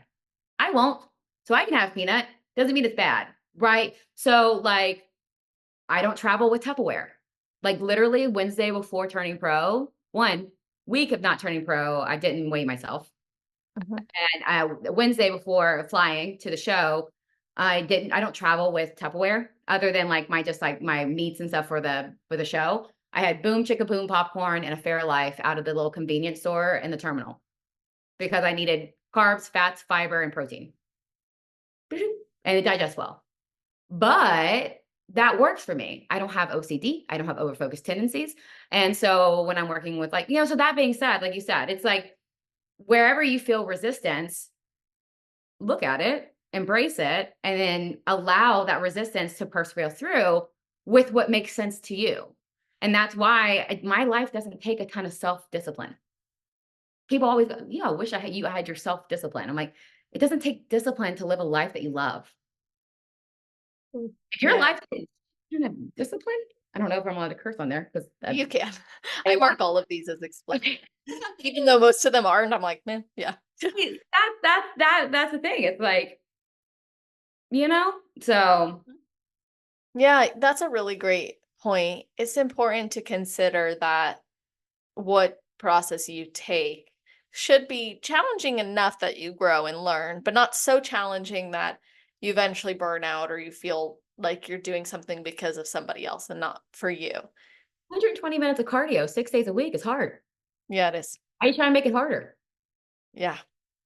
Speaker 2: I won't. So I can have peanut. Doesn't mean it's bad, right? So like I don't travel with Tupperware. Like literally Wednesday before turning pro, 1 week of not turning pro, I didn't weigh myself. And Wednesday before flying to the show, I don't travel with Tupperware other than like my meats and stuff for the show. I had boom chicka boom popcorn and a Fairlife out of the little convenience store in the terminal because I needed carbs, fats, fiber, and protein. And it digests well. But that works for me. I don't have OCD. I don't have overfocus tendencies. And so when I'm working with so that being said, like you said, it's like wherever you feel resistance, look at it, embrace it, and then allow that resistance to persevere through with what makes sense to you. And that's why my life doesn't take a ton of self-discipline. People always go, I wish I had your self-discipline. I'm like, it doesn't take discipline to live a life that you love. If your life is kind of discipline, I don't know if I'm allowed to curse on there because
Speaker 1: You can. I mark all of these as explained. Even though most of them aren't, I'm like, man, yeah.
Speaker 2: That's the thing. It's like, so
Speaker 1: Yeah, that's a really great point. It's important to consider that what process you take should be challenging enough that you grow and learn, but not so challenging that you eventually burn out or you feel like you're doing something because of somebody else and not for you.
Speaker 2: 120 minutes of cardio 6 days a week is hard.
Speaker 1: Yeah, it is.
Speaker 2: Why are you trying to make it harder?
Speaker 1: Yeah,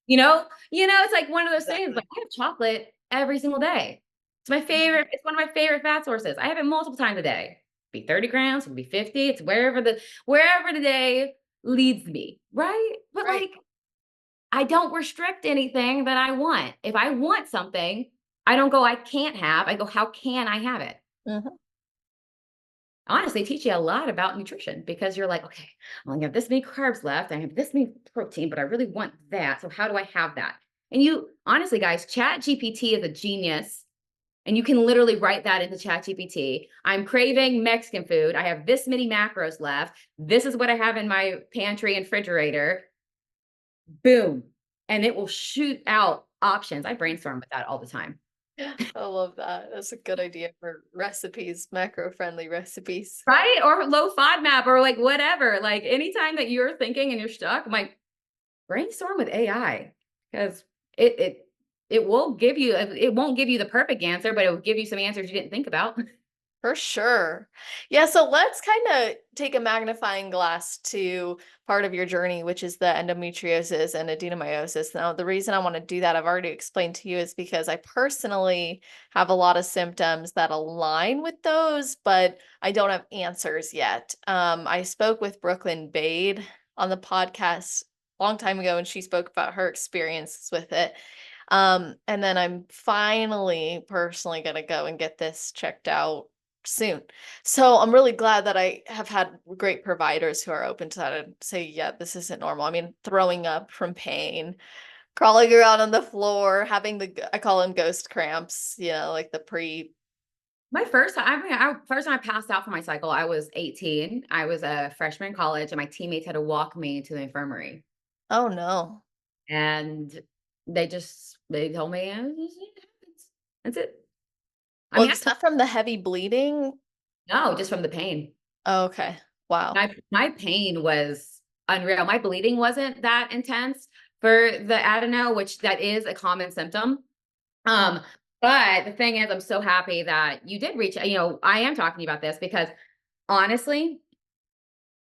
Speaker 2: It's like one of those things,
Speaker 1: exactly.
Speaker 2: like, I have chocolate every single day. It's one of my favorite fat sources. I have it multiple times a day. Be 30 grams, it could be 50, it's wherever the day leads me, right? But,
Speaker 1: Right.
Speaker 2: like, I don't restrict anything that I want. If I want something, I don't go, "I can't have," I go, "How can I have it?"
Speaker 1: Mhm.
Speaker 2: Honestly, teach you a lot about nutrition because you're like, okay, I only have this many carbs left. I have this many protein, but I really want that. So how do I have that? And you honestly, guys, Chat GPT is a genius. And you can literally write that into Chat GPT. I'm craving Mexican food. I have this many macros left. This is what I have in my pantry and refrigerator. Boom. And it will shoot out options. I brainstorm with that all the time.
Speaker 1: I love that. That's a good idea for recipes, macro-friendly recipes.
Speaker 2: Right? Or low FODMAP or like whatever. Like anytime that you're thinking and you're stuck, I'm like, brainstorm with AI because it it it won't give you the perfect answer, but it will give you some answers you didn't think about.
Speaker 1: For sure. Yeah, so let's kind of take a magnifying glass to part of your journey, which is the endometriosis and adenomyosis. Now, the reason I want to do that, I've already explained to you, is because I personally have a lot of symptoms that align with those, but I don't have answers yet. I spoke with Brooklyn Bade on the podcast a long time ago, and she spoke about her experiences with it. And then I'm finally personally gonna go and get this checked out soon. So I'm really glad that I have had great providers who are open to that and say, yeah, this isn't normal. I mean, throwing up from pain, crawling around on the floor, having I call them ghost cramps, like the pre.
Speaker 2: My first time, first time I passed out for my cycle, I was 18. I was a freshman in college, and my teammates had to walk me to the infirmary,
Speaker 1: Oh no.
Speaker 2: and they told me, it happens. That's it. I
Speaker 1: Well,
Speaker 2: mean,
Speaker 1: it's not from the heavy bleeding.
Speaker 2: no, just from the pain.
Speaker 1: Oh, okay. Wow.
Speaker 2: My pain was unreal. My bleeding wasn't that intense for the adeno, which that is a common symptom.
Speaker 1: Mm.
Speaker 2: Um, but the thing is, I'm so happy that you did reach, I am talking about this because honestly,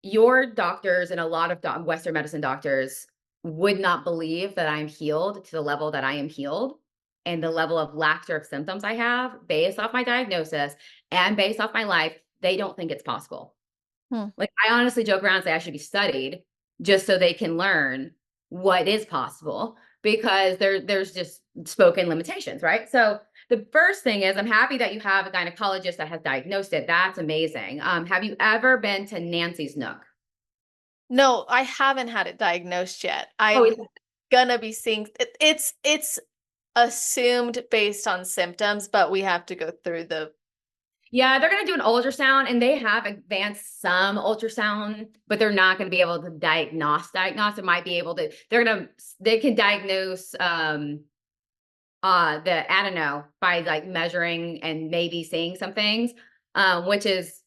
Speaker 2: your doctors and a lot of Western medicine doctors would not believe that I'm healed to the level that I am healed and the level of laughter of symptoms I have based off my diagnosis and based off my life. They don't think it's possible.
Speaker 1: Hmm.
Speaker 2: Like, I honestly joke around and say I should be studied just so they can learn what is possible because there's just spoken limitations, right? So the first thing is I'm happy that you have a gynecologist that has diagnosed it. That's amazing. Have you ever been to Nancy's Nook?
Speaker 1: No, I haven't had it diagnosed yet.
Speaker 2: Oh,
Speaker 1: I'm gonna be seeing it's assumed based on symptoms, but we have to go through the.
Speaker 2: yeah, they're gonna do an ultrasound and they have advanced some ultrasound, but they're not gonna be able to diagnose. It might be able to, they can diagnose the adeno by like measuring and maybe seeing some things, which is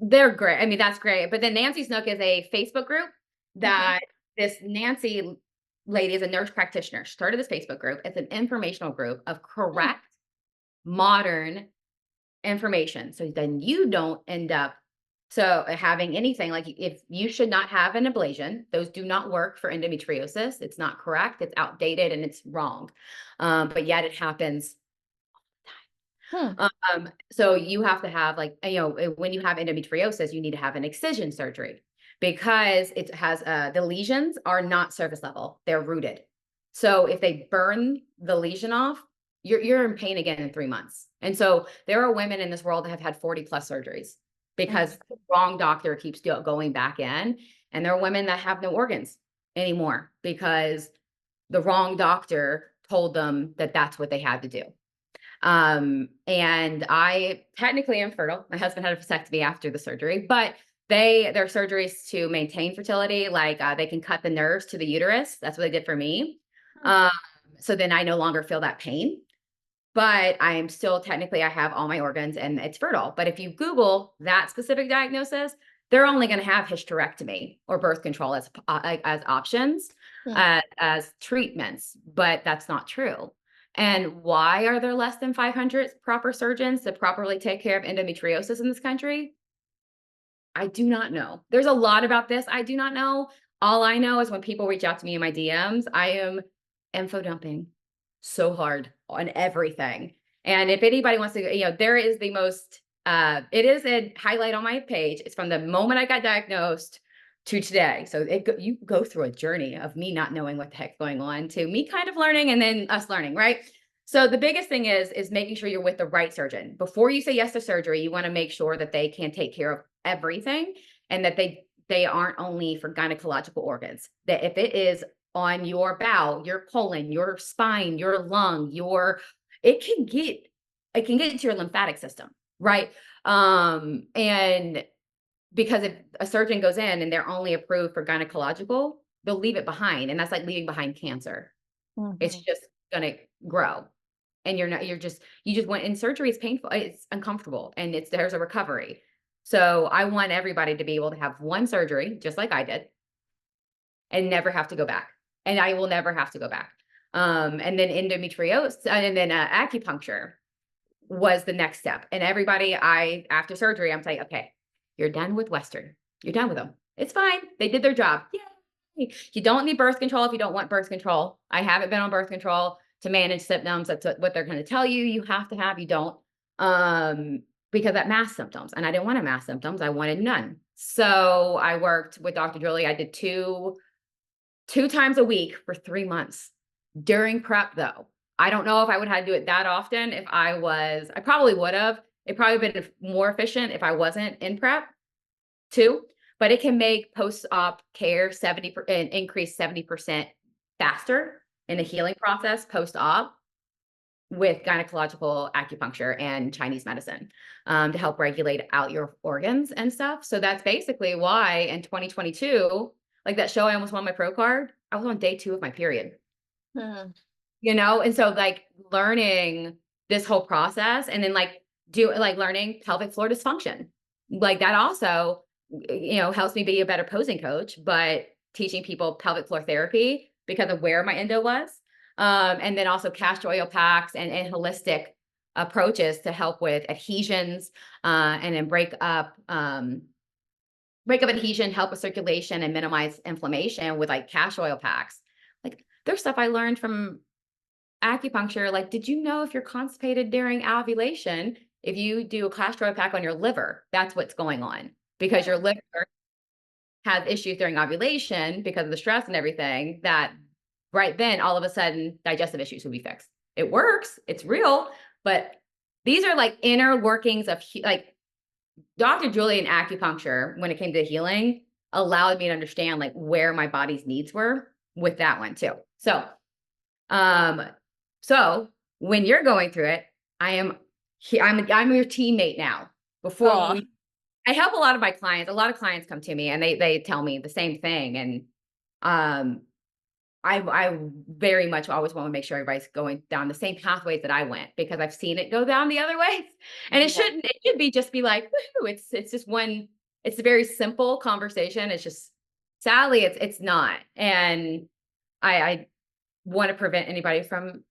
Speaker 2: they're great. I mean, that's great. But then Nancy Snook is a Facebook group
Speaker 1: Mhm.
Speaker 2: that this Nancy lady is a nurse practitioner. She started this Facebook group. It's an informational group of
Speaker 1: Hmm.
Speaker 2: correct modern information. So then you don't end up having anything like if you should not have an ablation, those do not work for endometriosis. It's not correct, it's outdated, and it's wrong. But yet it happens.
Speaker 1: Hmm.
Speaker 2: So you have to have like, when you have endometriosis, you need to have an excision surgery because it has the lesions are not surface level, they're rooted. So if they burn the lesion off, you're in pain again in 3 months. And so there are women in this world that have had 40 plus surgeries
Speaker 1: Oh
Speaker 2: because
Speaker 1: my
Speaker 2: the wrong doctor keeps going back in. And there are women that have no organs anymore because the wrong doctor told them that that's what they had to do. And I technically am fertile. My husband had a vasectomy after the surgery, but their surgeries to maintain fertility, like they can cut the nerves to the uterus. That's what they did for me.
Speaker 1: goodness.
Speaker 2: Um, so then I no longer feel that pain, but I am still technically I have all my organs and it's fertile. But if you Google that specific diagnosis, they're only going to have hysterectomy or birth control as options,
Speaker 1: Hmm.
Speaker 2: as treatments, but that's not true And why are there less than 500 proper surgeons to properly take care of endometriosis in this country? I do not know. There's a lot about this I do not know. All I know is when people reach out to me in my DMs, I am info dumping so hard on everything. And if anybody wants to, there is the most, it is a highlight on my page. It's from the moment I got diagnosed to today. So you go through a journey of me not knowing what the heck's going on to me kind of learning and then us learning, right? So the biggest thing is making sure you're with the right surgeon. Before you say yes to surgery, you want to make sure that they can take care of everything and that they aren't only for gynecological organs. That if it is on your bowel, your colon, your spine, your lung, it can get into your lymphatic system, right? And because if a surgeon goes in and they're only approved for gynecological, they'll leave it behind, and that's like leaving behind cancer. It's
Speaker 1: Mhm.
Speaker 2: just gonna grow. And you just went in surgery. It's painful. It's uncomfortable and there's a recovery. So I want everybody to be able to have one surgery, just like I did, and never have to go back. And I will never have to go back. And then endometriosis and then acupuncture was the next step. And everybody after surgery, I'm saying, okay, you're done with Western. You're done with them. It's fine. They did their job. Yay. You don't need birth control if you don't want birth control. I haven't been on birth control to manage symptoms. That's what they're going to tell you. You have to have, you don't. Because that masked symptoms. And I didn't want to mask symptoms. I wanted none. So I worked with Dr. Julie. I did two times a week for 3 months. During prep, though, I don't know if I would have to do it that often. I probably would have. It probably been more efficient if I wasn't in prep too, but it can make post-op care and increase 70% faster in the healing process post-op with gynecological acupuncture and Chinese medicine to help regulate out your organs and stuff. So that's basically why in 2022, like that show I almost won my pro card, I was on day 2 of my period.
Speaker 1: Mhm.
Speaker 2: And so like learning this whole process and then learning pelvic floor dysfunction. Like that also, helps me be a better posing coach, but teaching people pelvic floor therapy because of where my endo was. And then also castor oil packs and holistic approaches to help with adhesions and then break up adhesion, help with circulation and minimize inflammation with like castor oil packs. Like there's stuff I learned from acupuncture. Like, did you know if you're constipated during ovulation, if you do a castor oil pack on your liver, that's what's going on because your liver has issues during ovulation because of the stress and everything that right then all of a sudden digestive issues will be fixed. It works, it's real, but these are like inner workings of like Dr. Julian acupuncture when it came to healing allowed me to understand like where my body's needs were with that one too. Um so when you're going through it, I'm your teammate now.
Speaker 1: Aw.
Speaker 2: I help a lot of my clients. A lot of clients come to me and they tell me the same thing. And um, I very much always want to make sure everybody's going down the same pathways that I went because I've seen it go down the other ways. And
Speaker 1: Yeah.
Speaker 2: it should be just be like, woohoo, it's just one, it's a very simple conversation. It's just sadly it's not. And I want to prevent anybody from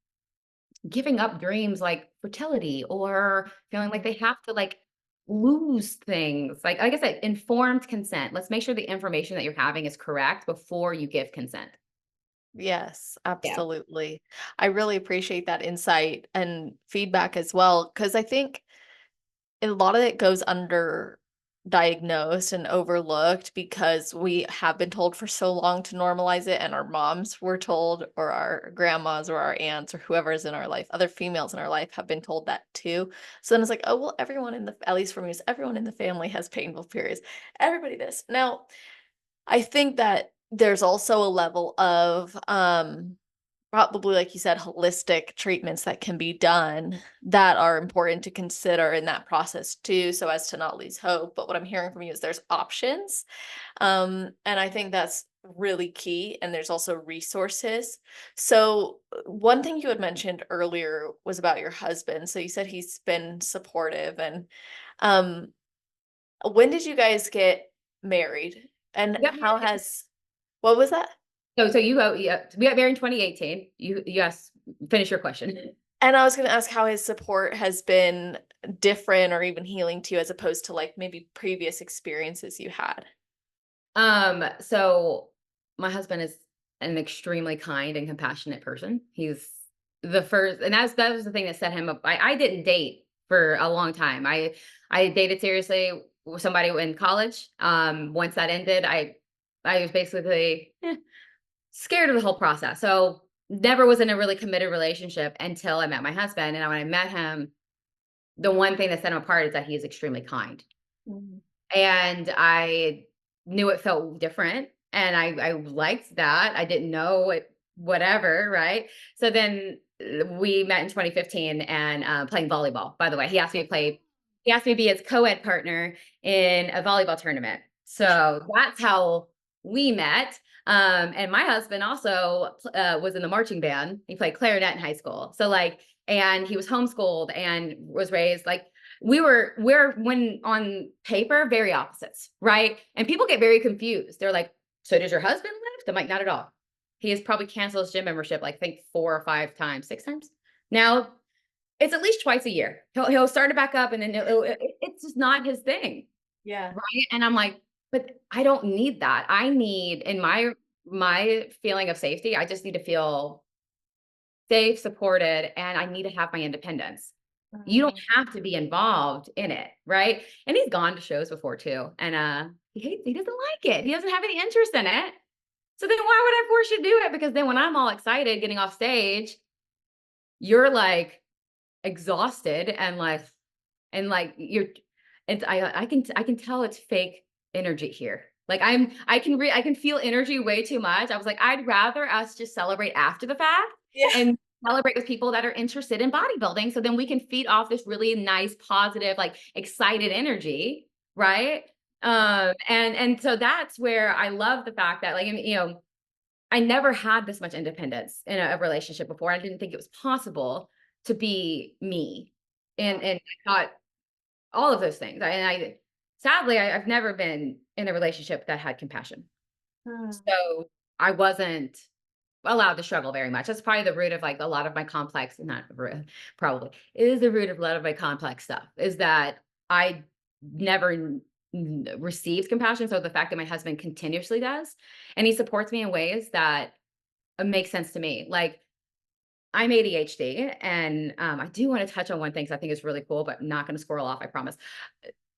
Speaker 2: giving up dreams like fertility or feeling like they have to like lose things. Like I said, informed consent. Let's make sure the information that you're having is correct before you give consent.
Speaker 1: Yes,
Speaker 2: Yeah.
Speaker 1: absolutely. I really appreciate that insight and feedback as well, because I think a lot of it goes underdiagnosed and overlooked because we have been told for so long to normalize it, and our moms were told, or our grandmas, or our aunts, or whoever is in our life, other females in our life have been told that too. So then it's like, oh, well, everyone at least for me, is everyone in the family has painful periods. Everybody this. Now, I think that there's also a level of, probably, like you said, holistic treatments that can be done that are important to consider in that process too, so as to not lose hope. But what I'm hearing from you is there's options. And I think that's really key. And there's also resources. So one thing you had mentioned earlier was about your husband. So you said he's been supportive. And um, when did you guys get married? And
Speaker 2: Yep.
Speaker 1: how has what was that?
Speaker 2: So you go, yeah, we got married in 2018. Yes. finish your question.
Speaker 1: And I was going to ask how his support has been different or even healing to you as opposed to like maybe previous experiences you had.
Speaker 2: So my husband is an extremely kind and compassionate person. He's the first, and that was the thing that set him up. I didn't date for a long time. I dated seriously with somebody in college. Once that ended, I was basically scared of the whole process. So never was in a really committed relationship until I met my husband. And when I met him, the one thing that set him apart is that he is extremely kind.
Speaker 1: Mhm.
Speaker 2: And I knew it felt different, and I liked that. I didn't know it, whatever, right? So then we met in 2015 and playing volleyball. By the way, he asked me to be his co-ed partner in a volleyball tournament. So that's how we met. And my husband also was in the marching band. He played clarinet in high school. So like, and he was homeschooled and was raised like we're when on paper very opposites, right? And people get very confused. They're like, so does your husband lift? I'm like, not at all. He has probably canceled his gym membership like I think 4 or 5 times, 6 times. Now it's at least twice a year. He'll start it back up, and then it's just not his thing,
Speaker 1: Yeah.
Speaker 2: right? And I'm like, but I don't need that. I need in my feeling of safety, I just need to feel safe, supported, and I need to have my independence. You don't have to be involved in it, right? And he's gone to shows before too, and he doesn't like it. He doesn't have any interest in it. So then why would I force you to do it? Because then when I'm all excited getting off stage, you're like exhausted and like you're it's I can tell it's fake energy here. Like I can feel energy way too much. I was like, I'd rather us just celebrate after the fact
Speaker 1: Yeah.
Speaker 2: and celebrate with people that are interested in bodybuilding. So then we can feed off this really nice, positive, like excited energy, right? And so that's where I love the fact that like you know, I never had this much independence in a relationship before. I didn't think it was possible to be me. And I thought all of those things. I sadly I've never been in a relationship that had compassion. So I wasn't allowed to struggle very much. That's probably the root of like a lot of my complex, not root, probably it is the root of a lot of my complex stuff is that I never received compassion. So the fact that my husband continuously does, and he supports me in ways that make sense to me. Like I'm ADHD, and I do want to touch on one thing because I think it's really cool, but I'm not going to squirrel off, I promise.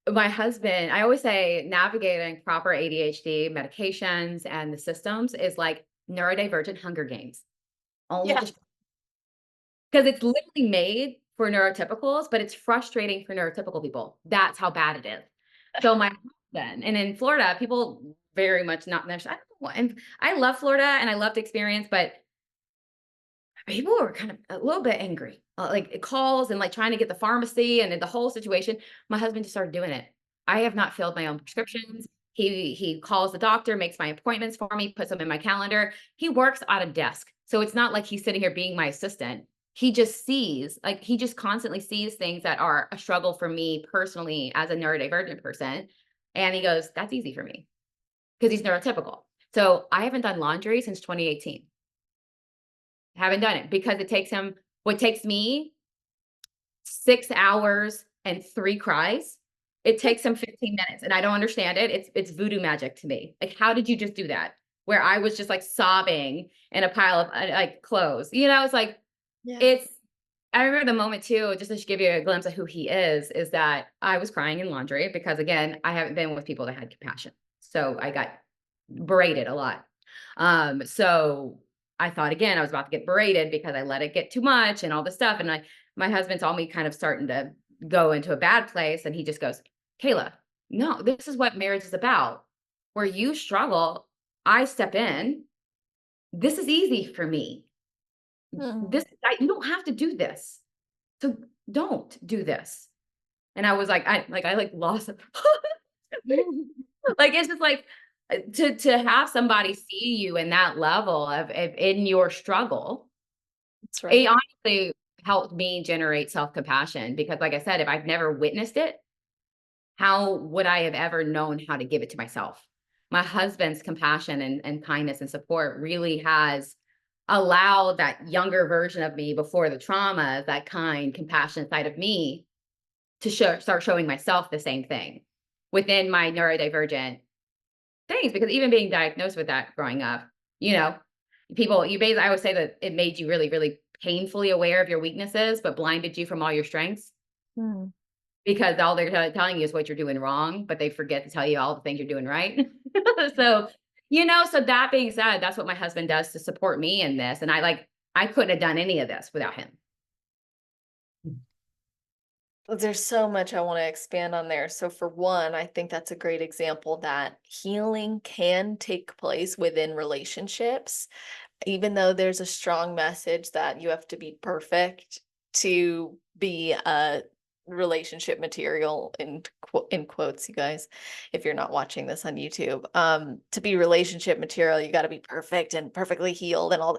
Speaker 2: My husband, I always say navigating proper ADHD medications and the systems is like neurodivergent Hunger Games. Only
Speaker 1: Yeah.
Speaker 2: just because it's literally made for neurotypicals, but it's frustrating for neurotypical people. That's how bad it is. So my husband, and in Florida, people very much not I don't know, and I love Florida and I love the experience, but people were kind of a little bit angry, like calls and like trying to get the pharmacy and the whole situation. My husband just started doing it. I have not filled my own prescriptions. He calls the doctor, makes my appointments for me, puts them in my calendar. He works at a desk, so it's not like he's sitting here being my assistant. He just sees, like he just constantly sees things that are a struggle for me personally as a neurodivergent person, and he goes, "That's easy for me," because he's neurotypical. So I haven't done laundry since 2018. Haven't done it because it takes him what takes me 6 hours and 3 cries, it takes him 15 minutes, and I don't understand it. It's voodoo magic to me. Like, how did you just do that? Where I was just, like, sobbing in a pile of, like, clothes, you know? It's like,
Speaker 1: Yeah.
Speaker 2: it's I remember the moment too, just to give you a glimpse of who he is that I was crying in laundry because, again, I haven't been with people that had compassion. So I got berated a lot. So I thought again, I was about to get berated because I let it get too much and all this stuff. And my husband saw me kind of starting to go into a bad place. And he just goes, "Kayla, no, this is what marriage is about. Where you struggle, I step in. This is easy for me.
Speaker 1: Mm.
Speaker 2: You don't have to do this. So don't do this." And I was like, I lost it. Like, it's just like, to have somebody see you in that level of in your struggle,
Speaker 1: That's right.
Speaker 2: it honestly helped me generate self-compassion because, like I said, if I've never witnessed it, how would I have ever known how to give it to myself? My husband's compassion and kindness and support really has allow that younger version of me before the trauma, that kind, compassionate side of me to start showing myself the same thing within my neurodivergent things. Because even being diagnosed with that growing up, you know, I always say that it made you really, really painfully aware of your weaknesses, but blinded you from all your strengths.
Speaker 1: Hmm.
Speaker 2: Because all they're telling you is what you're doing wrong, but they forget to tell you all the things you're doing right. So, so that being said, that's what my husband does to support me in this. And I couldn't have done any of this without him.
Speaker 1: There's so much I want to expand on there. So, for one, I think that's a great example that healing can take place within relationships, even though there's a strong message that you have to be perfect to be a relationship material in quotes, you guys, if you're not watching this on YouTube. To be relationship material, you got to be perfect and perfectly healed and all.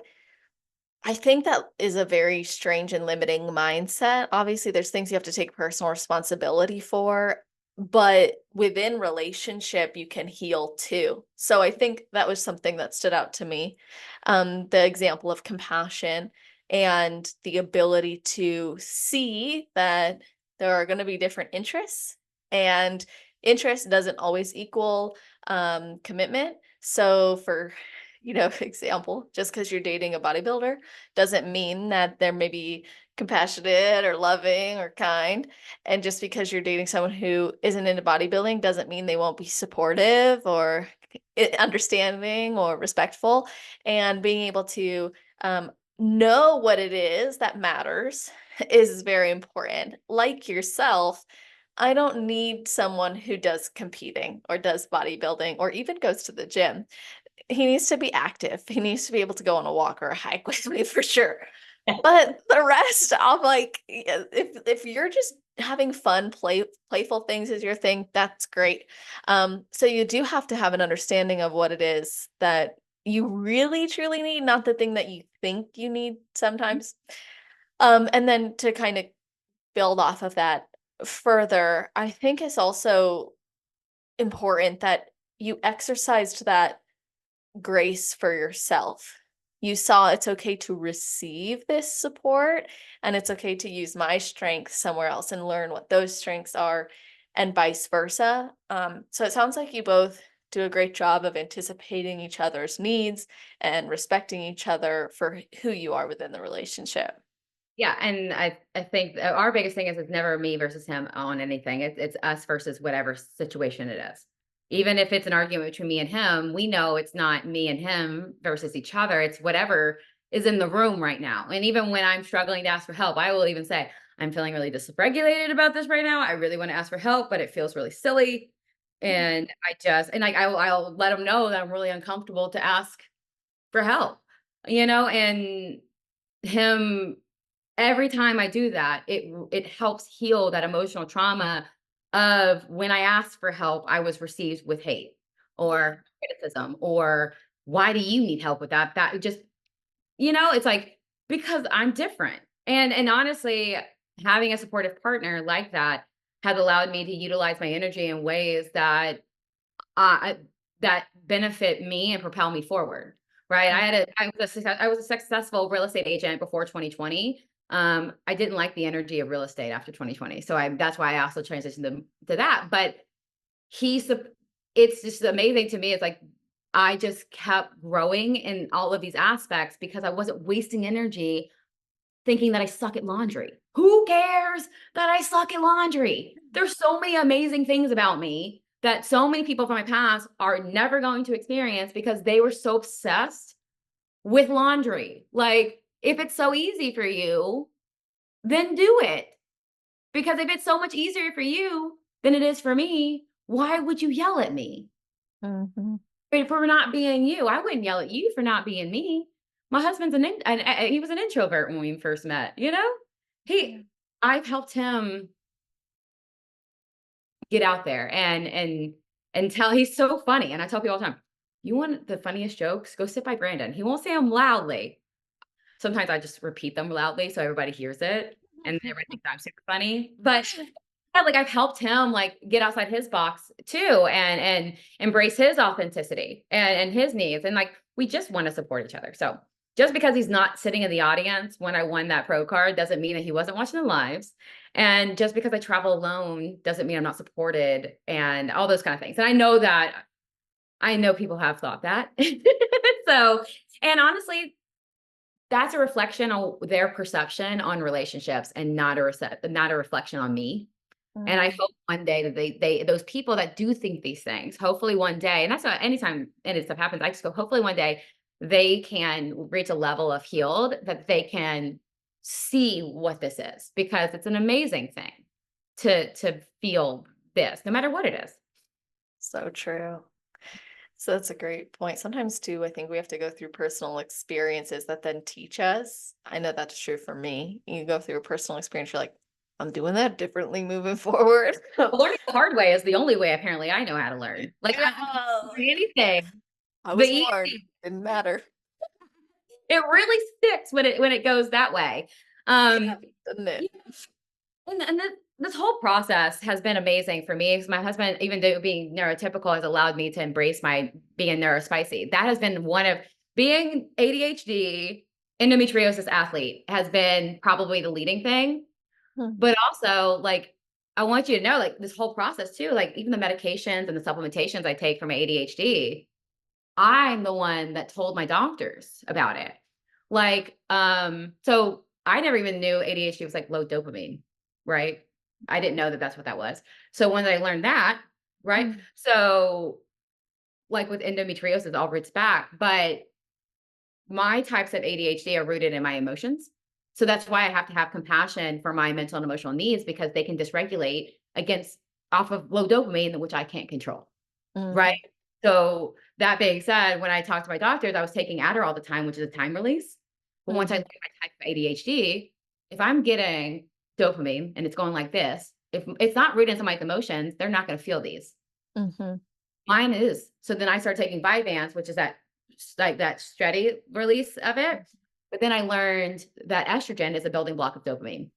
Speaker 1: I think that is a very strange and limiting mindset. Obviously, there's things you have to take personal responsibility for, but within relationship, you can heal too. So I think that was something that stood out to me. The example of compassion and the ability to see that there are going to be different interests, and interest doesn't always equal commitment. So for example, just because you're dating a bodybuilder doesn't mean that they're maybe compassionate or loving or kind. And just because you're dating someone who isn't into bodybuilding doesn't mean they won't be supportive or understanding or respectful. And being able to know what it is that matters is very important. Like yourself, I don't need someone who does competing or does bodybuilding or even goes to the gym. He needs to be active. He needs to be able to go on a walk or a hike with me for sure. But the rest, I'm like, if you're just having fun, playful things is your thing, that's great. So you do have to have an understanding of what it is that you really truly need, not the thing that you think you need sometimes. And then to kind of build off of that further, I think it's also important that you exercised that grace for yourself. You saw it's okay to receive this support, and it's okay to use my strengths somewhere else and learn what those strengths are, and vice versa. So it sounds like you both do a great job of anticipating each other's needs and respecting each other for who you are within the relationship.
Speaker 2: Yeah, and I think our biggest thing is it's never me versus him on anything. It's us versus whatever situation it is. Even if it's an argument between me and him, we know it's not me and him versus each other. It's whatever is in the room right now. And even when I'm struggling to ask for help, I will even say, I'm feeling really dysregulated about this right now. I really want to ask for help, but it feels really silly. And I'll let him know that I'm really uncomfortable to ask for help, and him every time I do that, it helps heal that emotional trauma of when I asked for help, I was received with hate or criticism or why do you need help with that? That just, it's like because I'm different. And honestly, having a supportive partner like that has allowed me to utilize my energy in ways uh, that benefit me and propel me forward. Right. I was a successful real estate agent before 2020. I didn't like the energy of real estate after 2020. So that's why I also transitioned to that. But he's it's just amazing to me. It's like I just kept growing in all of these aspects because I wasn't wasting energy thinking that I suck at laundry. Who cares that I suck at laundry? There's so many amazing things about me that so many people from my past are never going to experience because they were so obsessed with laundry. Like, if it's so easy for you, then do it. Because if it's so much easier for you than it is for me, why would you yell at me?
Speaker 1: Mhm.
Speaker 2: For not being you? I wouldn't yell at you for not being me. My husband's he was an introvert when we first met,
Speaker 1: Yeah.
Speaker 2: I've helped him get out there and tell he's so funny. And I tell people all the time, you want the funniest jokes? Go sit by Brandon. He won't say them loudly. Sometimes I just repeat them loudly so everybody hears it and everybody thinks I'm super funny. But yeah, like I've helped him like get outside his box too and embrace his authenticity and his needs. And like we just want to support each other. So just because he's not sitting in the audience when I won that pro card doesn't mean that he wasn't watching the lives. And just because I travel alone doesn't mean I'm not supported and all those kind of things. And I know people have thought that. So, and honestly, that's a reflection on their perception on relationships and not a reflection on me. And I hope one day that they those people that do think these things, hopefully one day, and that's not anytime any stuff happens, I just go, hopefully one day they can reach a level of healed that they can see what this is, because it's an amazing thing to feel this, no matter what it is.
Speaker 3: So true. So that's a great point. Sometimes too, I think we have to go through personal experiences that then teach us. I know that's true for me. You go through a personal experience, you're like, I'm doing that differently moving forward.
Speaker 2: Learning the hard way is the only way apparently I know how to learn. Like
Speaker 3: Yeah.
Speaker 2: anything.
Speaker 3: I was
Speaker 2: The
Speaker 3: warned.
Speaker 2: easy-
Speaker 3: Didn't matter.
Speaker 2: It really sticks when it goes that way.
Speaker 3: Yeah, doesn't it?
Speaker 2: And this whole process has been amazing for me, because my husband, even though being neurotypical, has allowed me to embrace my being neurospicy. That has been one of being ADHD, endometriosis athlete has been probably the leading thing. But also, like, I want you to know, like, this whole process too, like even the medications and the supplementations I take for my ADHD, I'm the one that told my doctors about it. Like, so I never even knew ADHD was like low dopamine, right? I didn't know that that's what that was. So when I learned that, right? So like with endometriosis, it all roots back, but my types of ADHD are rooted in my emotions. So that's why I have to have compassion for my mental and emotional needs, because they can dysregulate against off of low dopamine, which I can't control. Right. So that being said, when I talked to my doctors, I was taking Adderall all the time, which is a time release. But once I learned my type of ADHD, if I'm getting dopamine and it's going like this, if it's not rooted into my emotions, they're not going to feel these. Mine is. So then I started taking Vyvanse, which is that like that steady release of it. But then I learned that estrogen is a building block of dopamine.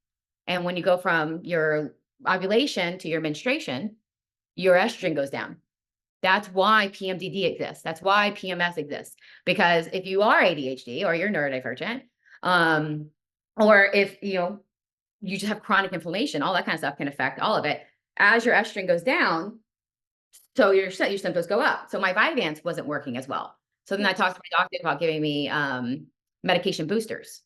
Speaker 2: And when you go from your ovulation to your menstruation, your estrogen goes down. That's why PMDD exists. That's why PMS exists. Because if you are ADHD or you're neurodivergent, or if you just have chronic inflammation, all that kind of stuff can affect all of it. As your estrogen goes down, so your symptoms go up. So my Vyvanse wasn't working as well. So then I talked to my doctor about giving me medication boosters.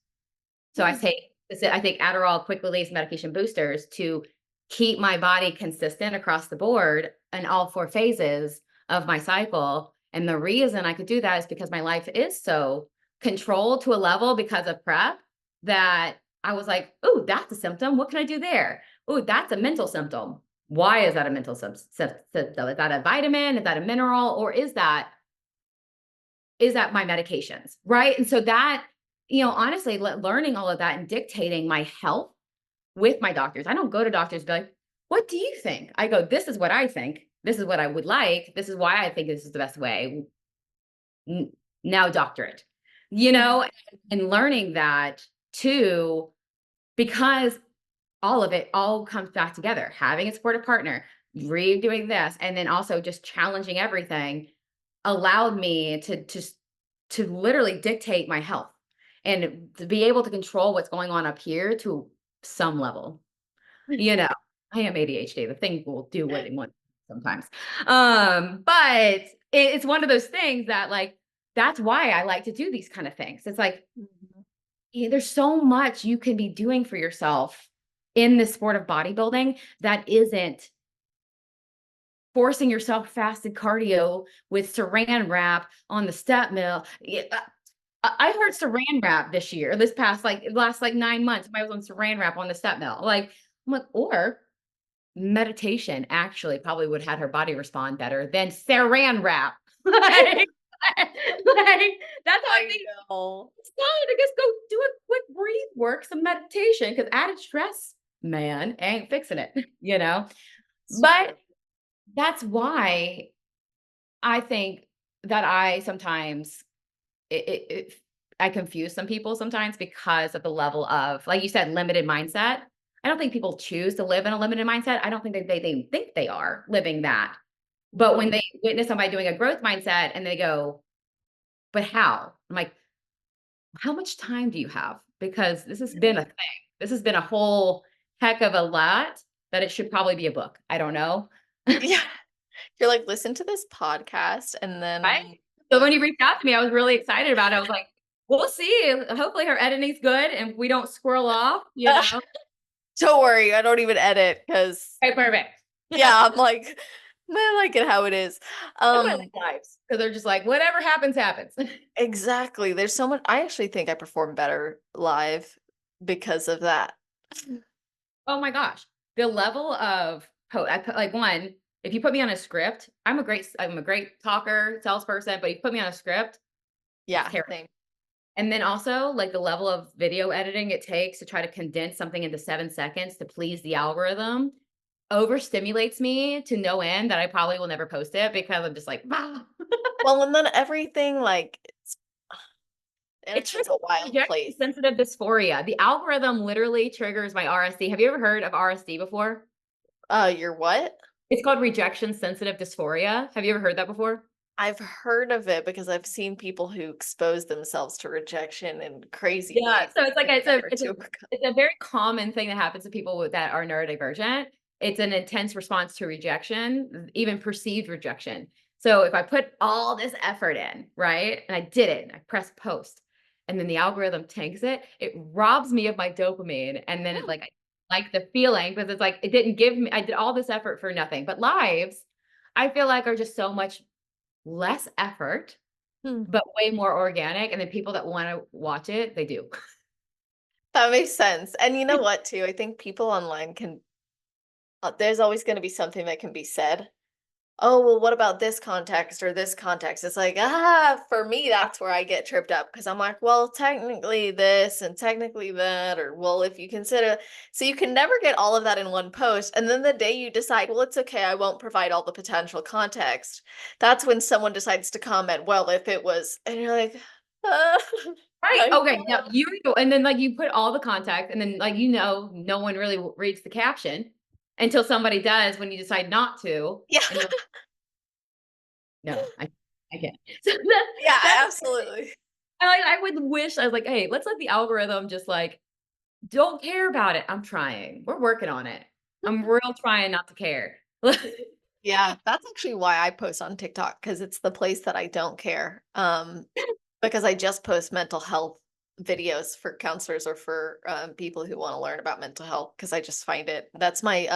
Speaker 2: So I take Adderall quick release medication boosters to keep my body consistent across the board in all 4 phases of my cycle. And the reason I could do that is because my life is so controlled to a level because of PrEP that I was like, oh, that's a symptom. What can I do there? Oh, that's a mental symptom. Why is that a mental symptom? Is that a vitamin? Is that a mineral? Or is that my medications? Right. And so that, honestly, learning all of that and dictating my health with my doctors. I don't go to doctors and be like, what do you think? I go, this is what I think. This is what I would like. This is why I think this is the best way. Now doctorate, and learning that too, because all of it all comes back together. Having a supportive partner, redoing this, and then also just challenging everything allowed me to literally dictate my health and to be able to control what's going on up here to some level. I am ADHD. The thing will do what it wants sometimes. But it's one of those things that, like, that's why I like to do these kind of things. It's like, there's so much you can be doing for yourself in this sport of bodybuilding that isn't forcing yourself fasted cardio with saran wrap on the step mill. I heard saran wrap this past last 9 months. I was on saran wrap on the step mill. I'm like, or meditation actually probably would have had her body respond better than saran wrap. That's how I think. It's fine to just go do a quick breathe work, some meditation, because added stress, man, ain't fixing it, But that's why I think that I sometimes I confuse some people sometimes because of the level of, like you said, limited mindset. I don't think people choose to live in a limited mindset. I don't think they think they are living that. But when they witness somebody doing a growth mindset and they go, but how? I'm like, how much time do you have? Because this has been a thing. This has been a whole heck of a lot that it should probably be a book. I don't know.
Speaker 3: Yeah. You're like, listen to this podcast and
Speaker 2: Right?
Speaker 3: then
Speaker 2: So
Speaker 3: look.
Speaker 2: when you reached out to me, I was really excited about it. I was like, we'll see. Hopefully her editing's good and we don't squirrel off, you know?
Speaker 3: Don't worry, I don't even edit because
Speaker 2: Okay, perfect.
Speaker 3: yeah, I'm like, I like it how it is.
Speaker 2: That's why I like lives, because they're just like, whatever happens, happens.
Speaker 3: Exactly. There's so much. I actually think I perform better live because of that.
Speaker 2: Oh my gosh. The level of like one, if you put me on a script, I'm a great talker, salesperson, but you put me on a script, it's
Speaker 3: Yeah,
Speaker 2: terrible.
Speaker 3: same.
Speaker 2: And then also like the level of video editing it takes to try to condense something into 7 seconds to please the algorithm overstimulates me to no end that I probably will never post it because I'm just like, wow.
Speaker 3: Well, and then everything like
Speaker 2: It
Speaker 3: it's just
Speaker 2: triggers
Speaker 3: a wild
Speaker 2: rejection
Speaker 3: place.
Speaker 2: sensitive dysphoria. The algorithm literally triggers my RSD. Have you ever heard of RSD before?
Speaker 3: You're what?
Speaker 2: It's called rejection sensitive dysphoria. Have you ever heard that before?
Speaker 3: I've heard of it because I've seen people who expose themselves to rejection in crazy
Speaker 2: Yeah,
Speaker 3: ways.
Speaker 2: so it's like
Speaker 3: In an effort
Speaker 2: it's
Speaker 3: to overcome.
Speaker 2: a very common thing that happens to people that are neurodivergent. It's an intense response to rejection, even perceived rejection. So if I put all this effort in, right, and I did it, and I press post, and then the algorithm tanks it, it robs me of my dopamine, and then it's like I like the feeling because it's like it didn't give me. I did all this effort for nothing. But lives, I feel like are just so much less effort,
Speaker 3: Hmm.
Speaker 2: but way more organic. And then people that want to watch it, they do.
Speaker 3: That makes sense. And you know what, too? I think people online can, there's always going to be something that can be said. Oh, well, what about this context or this context? It's like, for me, that's where I get tripped up because I'm like, well, technically this and technically that, or well, if you consider, so you can never get all of that in one post. And then the day you decide, well, it's okay, I won't provide all the potential context, that's when someone decides to comment, well, if it was, and you're like, uh,
Speaker 2: Right.
Speaker 3: I
Speaker 2: Okay. Now and then like you put all the context, and then like no one really reads the caption until somebody does when you decide not to,
Speaker 3: yeah,
Speaker 2: and you're like, no, I can't. So
Speaker 3: yeah,
Speaker 2: that's
Speaker 3: absolutely.
Speaker 2: I would wish I was like, hey, let's let the algorithm just like don't care about it. I'm trying. We're working on it. I'm real trying not to care.
Speaker 3: Yeah, that's actually why I post on TikTok because it's the place that I don't care. Because I just post mental health videos for counselors or for people who want to learn about mental health because I just find that's my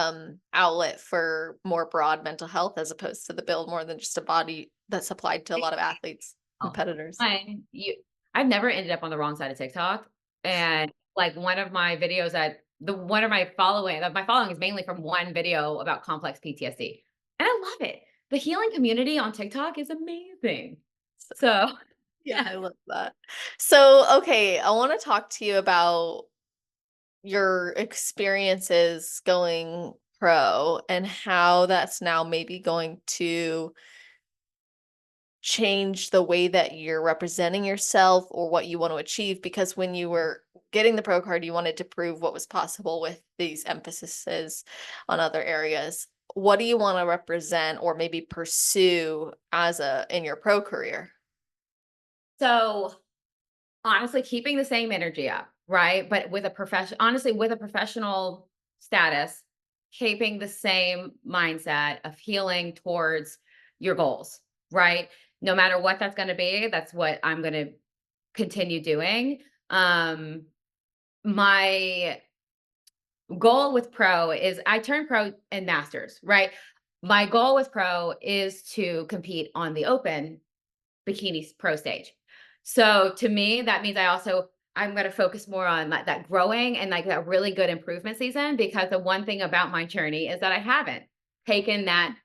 Speaker 3: outlet for more broad mental health as opposed to the build more than just a body that's applied to a lot of athletes,
Speaker 2: Oh,
Speaker 3: competitors.
Speaker 2: I've never ended up on the wrong side of TikTok. And like one of my videos that the one of my following is mainly from one video about complex PTSD. And I love it. The healing community on TikTok is amazing. So
Speaker 3: Yeah,
Speaker 2: yeah.
Speaker 3: I love that. So, okay, I want to talk to you about your experiences going pro and how that's now maybe going to change the way that you're representing yourself or what you want to achieve because when you were getting the pro card you wanted to prove what was possible with these emphases on other areas. What do you want to represent or maybe pursue as a in your pro career?
Speaker 2: So honestly, keeping the same energy up, right? But with a honestly, with a professional status, keeping the same mindset of healing towards your goals, right? No matter what that's going to be, that's what I'm going to continue doing. Um, my goal with pro is I turned pro in masters, right? My goal with pro is to compete on the open bikini pro stage. So to me, that means I'm going to focus more on that growing and like that really good improvement season because the one thing about my journey is that I haven't taken that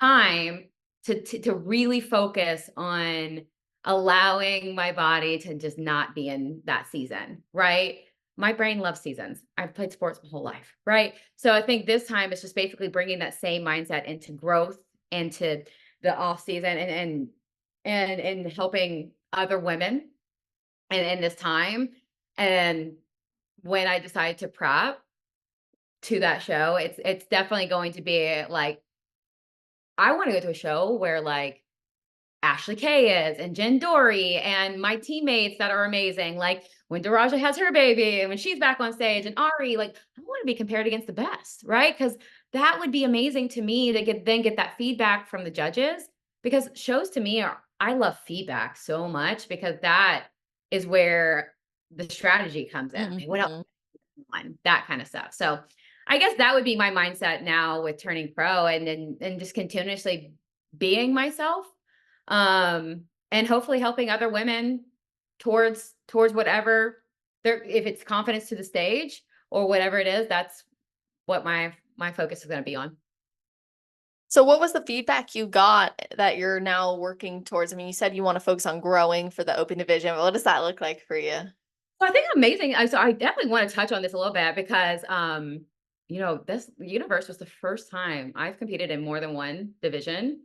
Speaker 2: time to really focus on allowing my body to just not be in that season, right? My brain loves seasons. I've played sports my whole life, right? So I think this time it's just basically bringing that same mindset into growth and to the off season and helping other women in this time. And when I decide to prep to that show, it's definitely going to be like I want to go to a show where like Ashley Kay is, and Jen Dory, and my teammates that are amazing. Like when Daraja has her baby, and when she's back on stage, and Ari, like I want to be compared against the best, right? Because that would be amazing to me to get that feedback from the judges. Because shows to me are, I love feedback so much because that is where the strategy comes in. I mean, what else?
Speaker 3: Mhm.
Speaker 2: That kind of stuff. So I guess that would be my mindset now with turning pro and just continuously being myself. And hopefully helping other women towards whatever their, if it's confidence to the stage or whatever it is, that's what my focus is going to be on.
Speaker 3: So what was the feedback you got that you're now working towards? I mean, you said you want to focus on growing for the open division. What does that look like for you?
Speaker 2: So I think amazing. So I definitely want to touch on this a little bit because, this universe was the first time I've competed in more than one division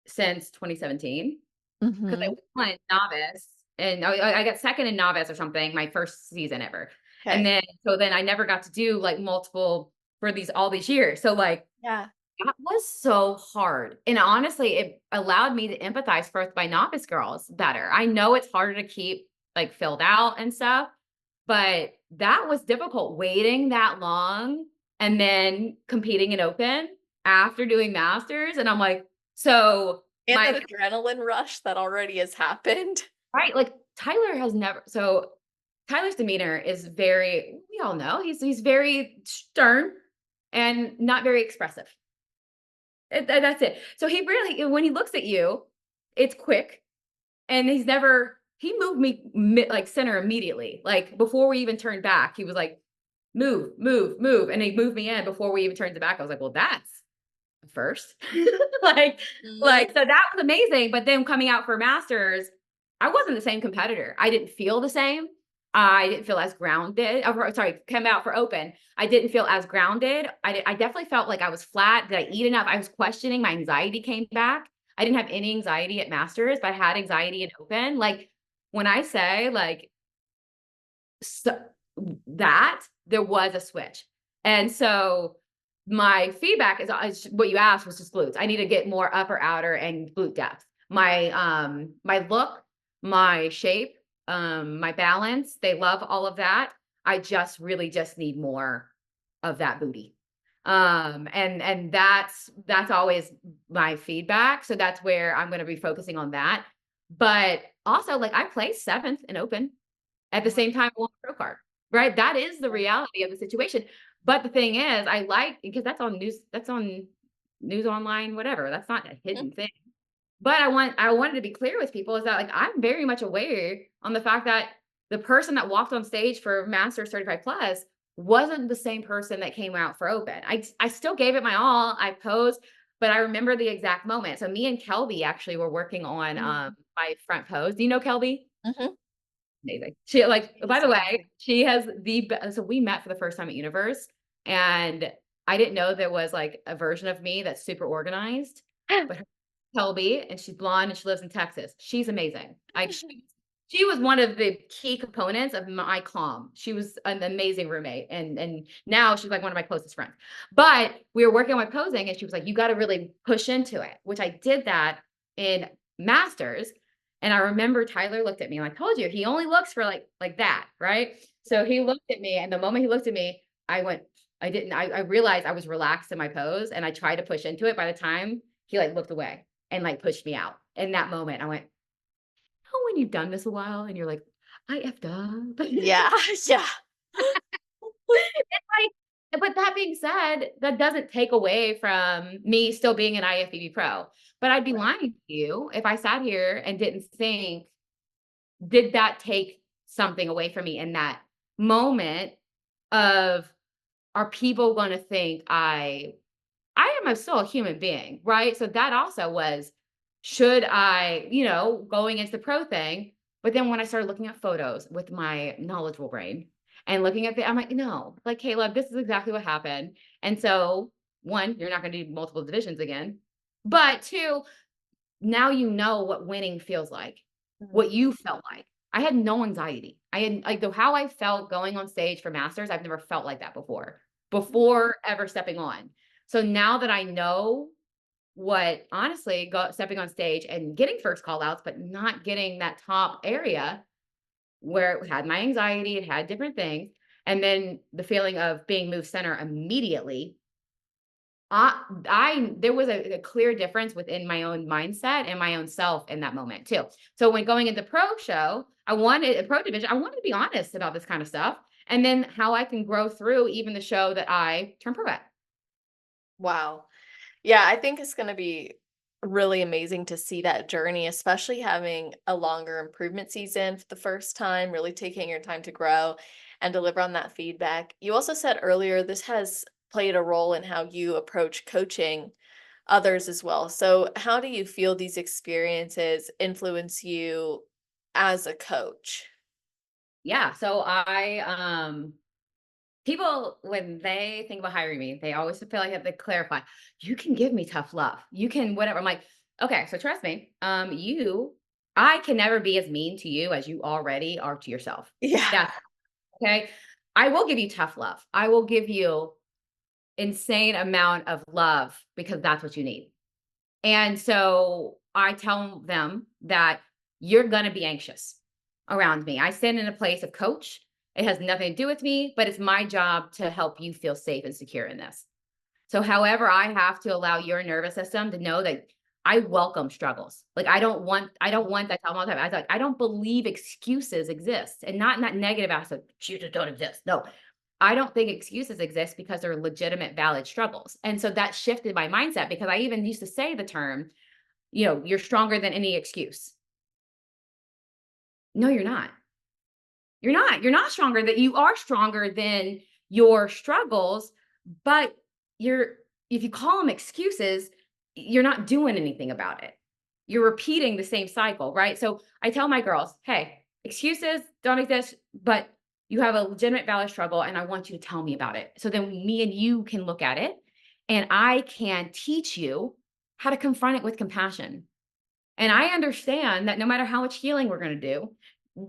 Speaker 2: since 2017 because I
Speaker 3: Mhm.
Speaker 2: won novice and I got second in novice or something my first season ever. And
Speaker 3: Okay.
Speaker 2: then I never got to do like multiple for all these years. So like
Speaker 3: Yeah.
Speaker 2: that was so hard. And honestly, it allowed me to empathize first by novice girls better. I know it's harder to keep like filled out and stuff, but that was difficult waiting that long and then competing in open after doing masters. And I'm like, so
Speaker 3: And
Speaker 2: my
Speaker 3: that adrenaline rush that already has happened.
Speaker 2: right, like Tyler has never so Tyler's demeanor is very, we all know he's very stern and not very expressive. That's it. So he really, when he looks at you, it's quick, and he moved me like center immediately. Like before we even turned back, he was like, move, move, move. And he moved me in before we even turned back. I was like, well, that's a first. like,
Speaker 3: Mhm.
Speaker 2: so that was amazing. But then coming out for masters, I wasn't the same competitor. I didn't feel the same. I didn't feel as grounded. Sorry, come out for open. I didn't feel as grounded. I definitely felt like I was flat. Did I eat enough? I was questioning. My anxiety came back. I didn't have any anxiety at masters, but I had anxiety in open. Like when I say like so, that there was a switch. And so my feedback is what you asked was just glutes. I need to get more upper outer and glute depth. My look, my shape, my balance, they love all of that. I just really just need more of that booty. And that's always my feedback. So that's where I'm going to be focusing on that. But also like I placed seventh in open at the same time I won a pro card, right? That is the reality of the situation. But the thing is, I like because that's on news online, whatever. That's not a hidden thing. But I wanted to be clear with people is that like I'm very much aware on the fact that the person that walked on stage for Masters 35 plus wasn't the same person that came out for open. I still gave it my all. I posed, but I remember the exact moment. So me and Kelby actually were working on my front pose. Do you know Kelby?
Speaker 3: Mhm.
Speaker 2: Amazing. She like, by
Speaker 3: She's
Speaker 2: the way,
Speaker 3: amazing.
Speaker 2: she has so we met for the first time at Universe, and I didn't know there was like a version of me that's super organized, but her Kelby, and she's blonde and she lives in Texas. She's amazing. Like she was one of the key components of my calm. She was an amazing roommate, and now she's like one of my closest friends. But we were working on my posing, and she was like, "You got to really push into it," which I did that in masters. And I remember Tyler looked at me, and I told you, he only looks for like that, right? So he looked at me, and the moment he looked at me, I realized I was relaxed in my pose, and I tried to push into it. By the time he like looked away and like pushed me out. In that moment, I went, "Oh, when you've done this a while and you're like, I effed up."
Speaker 3: Yeah. Yeah.
Speaker 2: But that being said, that doesn't take away from me still being an IFBB pro. But I'd be
Speaker 3: Right.
Speaker 2: lying to you if I sat here and didn't think, did that take something away from me in that moment of, are people going to think I am still a human being, right? So that also was, should I, going into the pro thing. But then when I started looking at photos with my knowledgeable brain and looking at I'm like, no, like Caleb, this is exactly what happened. And so one, you're not going to do multiple divisions again. But two, now you know what winning feels like,
Speaker 3: Mhm.
Speaker 2: what you felt like. I had no anxiety. I had like how I felt going on stage for masters. I've never felt like that before ever stepping on. So now that I know what honestly stepping on stage and getting first call outs, but not getting that top area where it had my anxiety, it had different things. And then the feeling of being moved center immediately. There was a clear difference within my own mindset and my own self in that moment too. So when going into pro division, I wanted to be honest about this kind of stuff. And then how I can grow through even the show that I turn pro at.
Speaker 3: Wow. Yeah, I think it's going to be really amazing to see that journey, especially having a longer improvement season for the first time, really taking your time to grow and deliver on that feedback. You also said earlier this has played a role in how you approach coaching others as well. So, how do you feel these experiences influence you as a coach?
Speaker 2: Yeah. So people, when they think about hiring me, they always feel like they have to clarify, you can give me tough love. You can whatever. I'm like, okay, so trust me. I can never be as mean to you as you already are to yourself.
Speaker 3: Yeah.
Speaker 2: That's okay. I will give you tough love. I will give you insane amount of love because that's what you need. And so I tell them that you're going to be anxious around me. I stand in a place of coach. It has nothing to do with me, but it's my job to help you feel safe and secure in this. So, however, I have to allow your nervous system to know that I welcome struggles. Like I don't want that. I tell them all the time. I don't believe excuses exist, and not in that negative aspect. Excuses don't exist. No, I don't think excuses exist because they're legitimate, valid struggles. And so that shifted my mindset because I even used to say the term, you're stronger than any excuse. No, you're not. You're not. You're not stronger that you are stronger than your struggles, but you're if you call them excuses, you're not doing anything about it. You're repeating the same cycle, right? So I tell my girls, hey, excuses don't exist, but you have a legitimate valid struggle and I want you to tell me about it. So then me and you can look at it and I can teach you how to confront it with compassion. And I understand that no matter how much healing we're going to do,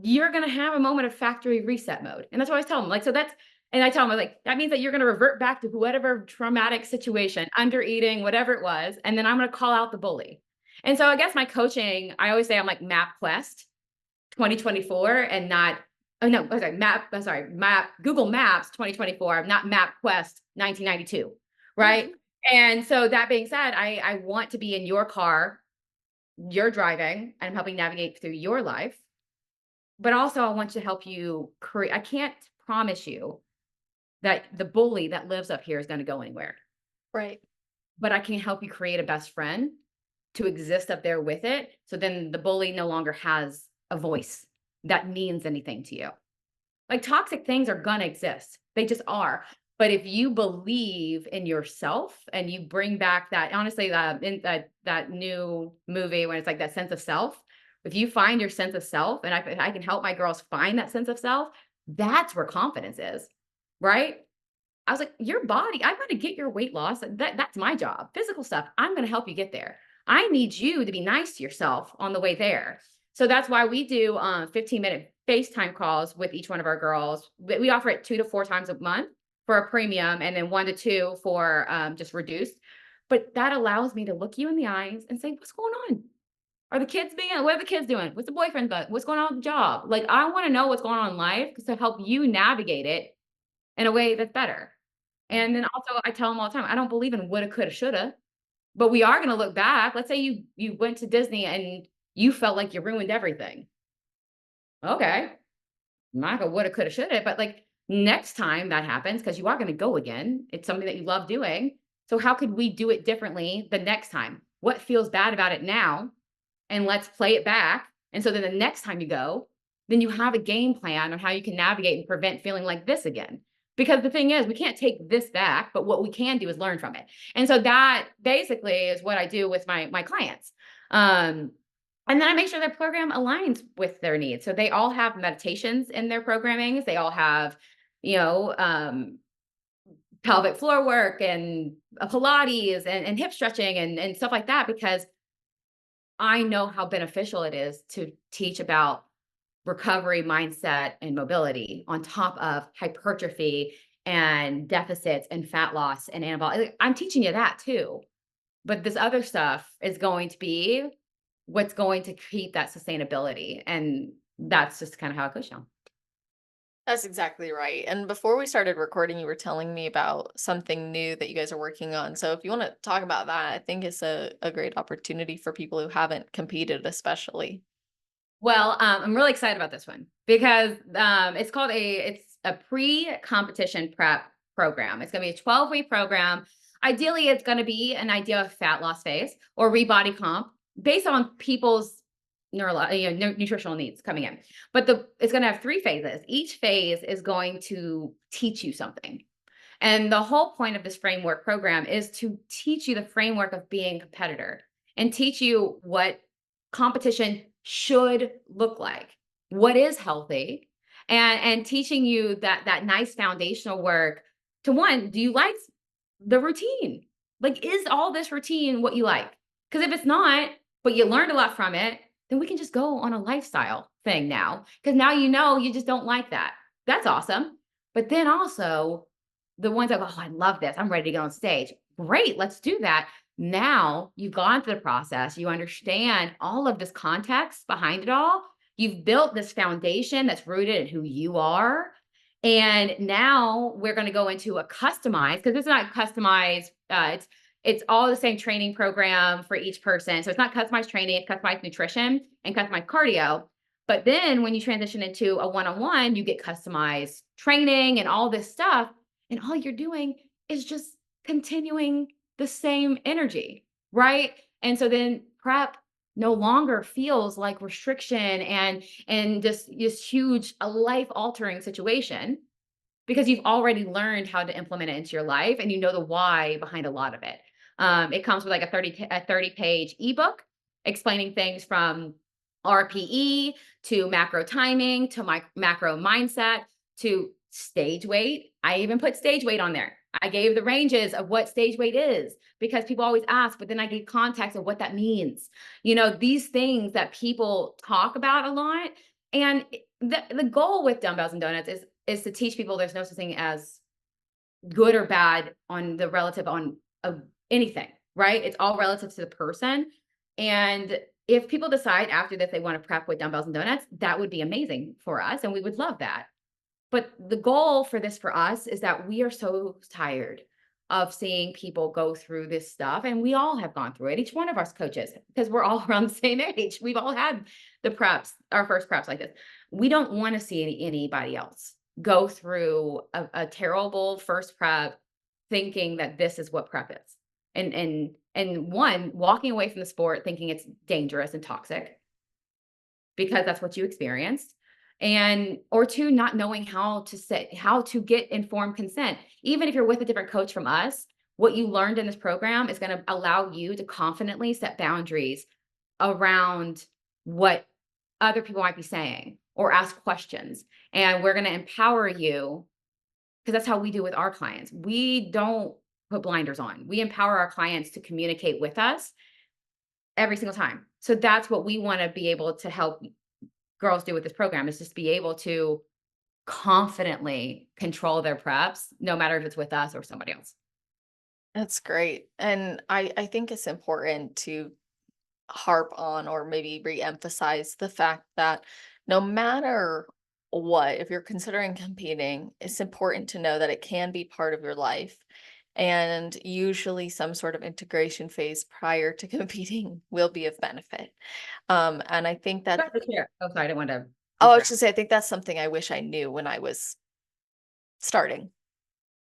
Speaker 2: you're going to have a moment of factory reset mode. And that's what I always tell them. Like, so that's, and I tell them, like, that means that you're going to revert back to whatever traumatic situation, under eating, whatever it was. And then I'm going to call out the bully. And so I guess my coaching, I always say I'm like MapQuest 2024 and not, oh no, Map, Google Maps 2024, not MapQuest 1992. Right. And so that being said, I want to be in your car, you're driving, and I'm helping navigate through your life. But also I want to help you create. I can't promise you that the bully that lives up here is going to go anywhere,
Speaker 3: Right.
Speaker 2: but I can help you create a best friend to exist up there with it. So then the bully no longer has a voice that means anything to you. Like toxic things are going to exist. They just are. But if you believe in yourself and you bring back that, honestly, in that new movie when it's like that sense of self, if you find your sense of self, and I can help my girls find that sense of self, that's where confidence is, right? I was like, your body, I'm going to get your weight loss. That's my job. Physical stuff, I'm going to help you get there. I need you to be nice to yourself on the way there. So that's why we do 15-minute FaceTime calls with each one of our girls. We offer it 2 to 4 times a month for a premium, and then 1 to 2 for just reduced. But that allows me to look you in the eyes and say, what's going on? What are the kids doing? What's the boyfriend doing? What's going on with the job? Like, I want to know what's going on in life to help you navigate it in a way that's better. And then also I tell them all the time, I don't believe in woulda, coulda, shoulda, but we are going to look back. Let's say you went to Disney and you felt like you ruined everything. Okay. I'm not gonna woulda, coulda, shoulda, but like next time that happens, because you are going to go again, it's something that you love doing. So how could we do it differently the next time? What feels bad about it now? And let's play it back. And so then the next time you go, then you have a game plan on how you can navigate and prevent feeling like this again. Because the thing is, we can't take this back, but what we can do is learn from it. And so that basically is what I do with my clients. And then I make sure their program aligns with their needs. So they all have meditations in their programming. They all have, you know, pelvic floor work and Pilates and hip stretching and stuff like that, because I know how beneficial it is to teach about recovery, mindset, and mobility on top of hypertrophy and deficits and fat loss and anabolic. I'm teaching you that too. But this other stuff is going to be what's going to keep that sustainability. And that's just kind of how it goes now.
Speaker 3: That's exactly right. And before we started recording, you were telling me about something new that you guys are working on. So if you want to talk about that, I think it's a great opportunity for people who haven't competed, especially.
Speaker 2: Well, I'm really excited about this one because it's a pre-competition prep program. It's going to be a 12-week program. Ideally, it's going to be an idea of fat loss phase or rebody comp based on people's nutritional needs coming in. But it's going to have 3 phases. Each phase is going to teach you something. And the whole point of this framework program is to teach you the framework of being a competitor and teach you what competition should look like, what is healthy, and teaching you that nice foundational work to one, do you like the routine? Like, is all this routine what you like? Because if it's not, but you learned a lot from it, then we can just go on a lifestyle thing now. Because now you just don't like that. That's awesome. But then also the ones that go, oh, I love this. I'm ready to get on stage. Great, let's do that. Now you've gone through the process. You understand all of this context behind it all. You've built this foundation that's rooted in who you are. And now we're going to go into a customized, because it's not customized. It's all the same training program for each person. So it's not customized training, it's customized nutrition and customized cardio. But then when you transition into a one-on-one, you get customized training and all this stuff. And all you're doing is just continuing the same energy, right? And so then prep no longer feels like restriction and just this huge, a life-altering situation, because you've already learned how to implement it into your life and you know the why behind a lot of it. It comes with like a 30-page ebook explaining things from RPE to macro timing to macro mindset to stage weight. I even put stage weight on there. I gave the ranges of what stage weight is because people always ask, but then I gave context of what that means. These things that people talk about a lot. And the goal with Dumbbells and Donuts is to teach people there's no such thing as good or bad on the relative on anything, right? It's all relative to the person. And if people decide after this they want to prep with Dumbbells and Donuts, that would be amazing for us. And we would love that. But the goal for this for us is that we are so tired of seeing people go through this stuff. And we all have gone through it, each one of us coaches, because we're all around the same age. We've all had the preps, our first preps like this. We don't want to see anybody else go through a terrible first prep thinking that this is what prep is. And one, walking away from the sport thinking it's dangerous and toxic because that's what you experienced. Or 2, not knowing how to get informed consent. Even if you're with a different coach from us, what you learned in this program is going to allow you to confidently set boundaries around what other people might be saying or ask questions. And we're going to empower you, because that's how we do with our clients. We don't put blinders on. We empower our clients to communicate with us every single time. So that's what we want to be able to help girls do with this program, is just be able to confidently control their preps, no matter if it's with us or somebody else.
Speaker 3: That's great. And I think it's important to harp on or maybe re-emphasize the fact that no matter what, if you're considering competing, it's important to know that it can be part of your life. And usually some sort of integration phase prior to competing will be of benefit. And I think that,
Speaker 2: Oh, sorry, I didn't want to.
Speaker 3: oh, I was just say, I think that's something I wish I knew when I was starting.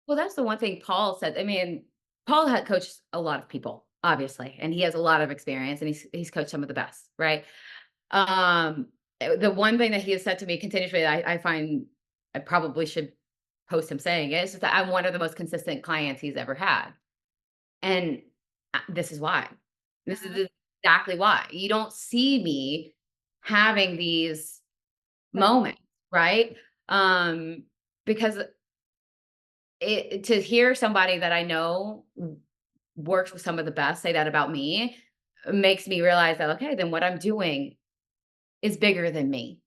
Speaker 2: Well, that's the one thing Paul said. I mean, Paul had coached a lot of people, obviously, and he has a lot of experience, and he's coached some of the best, right? The one thing that he has said to me continuously, I find I probably should post him saying it, is just that I'm one of the most consistent clients he's ever had. And this is why. This is exactly why. You don't see me having these moments, right? Because to hear somebody that I know works with some of the best say that about me makes me realize that, okay, then what I'm doing is bigger than me,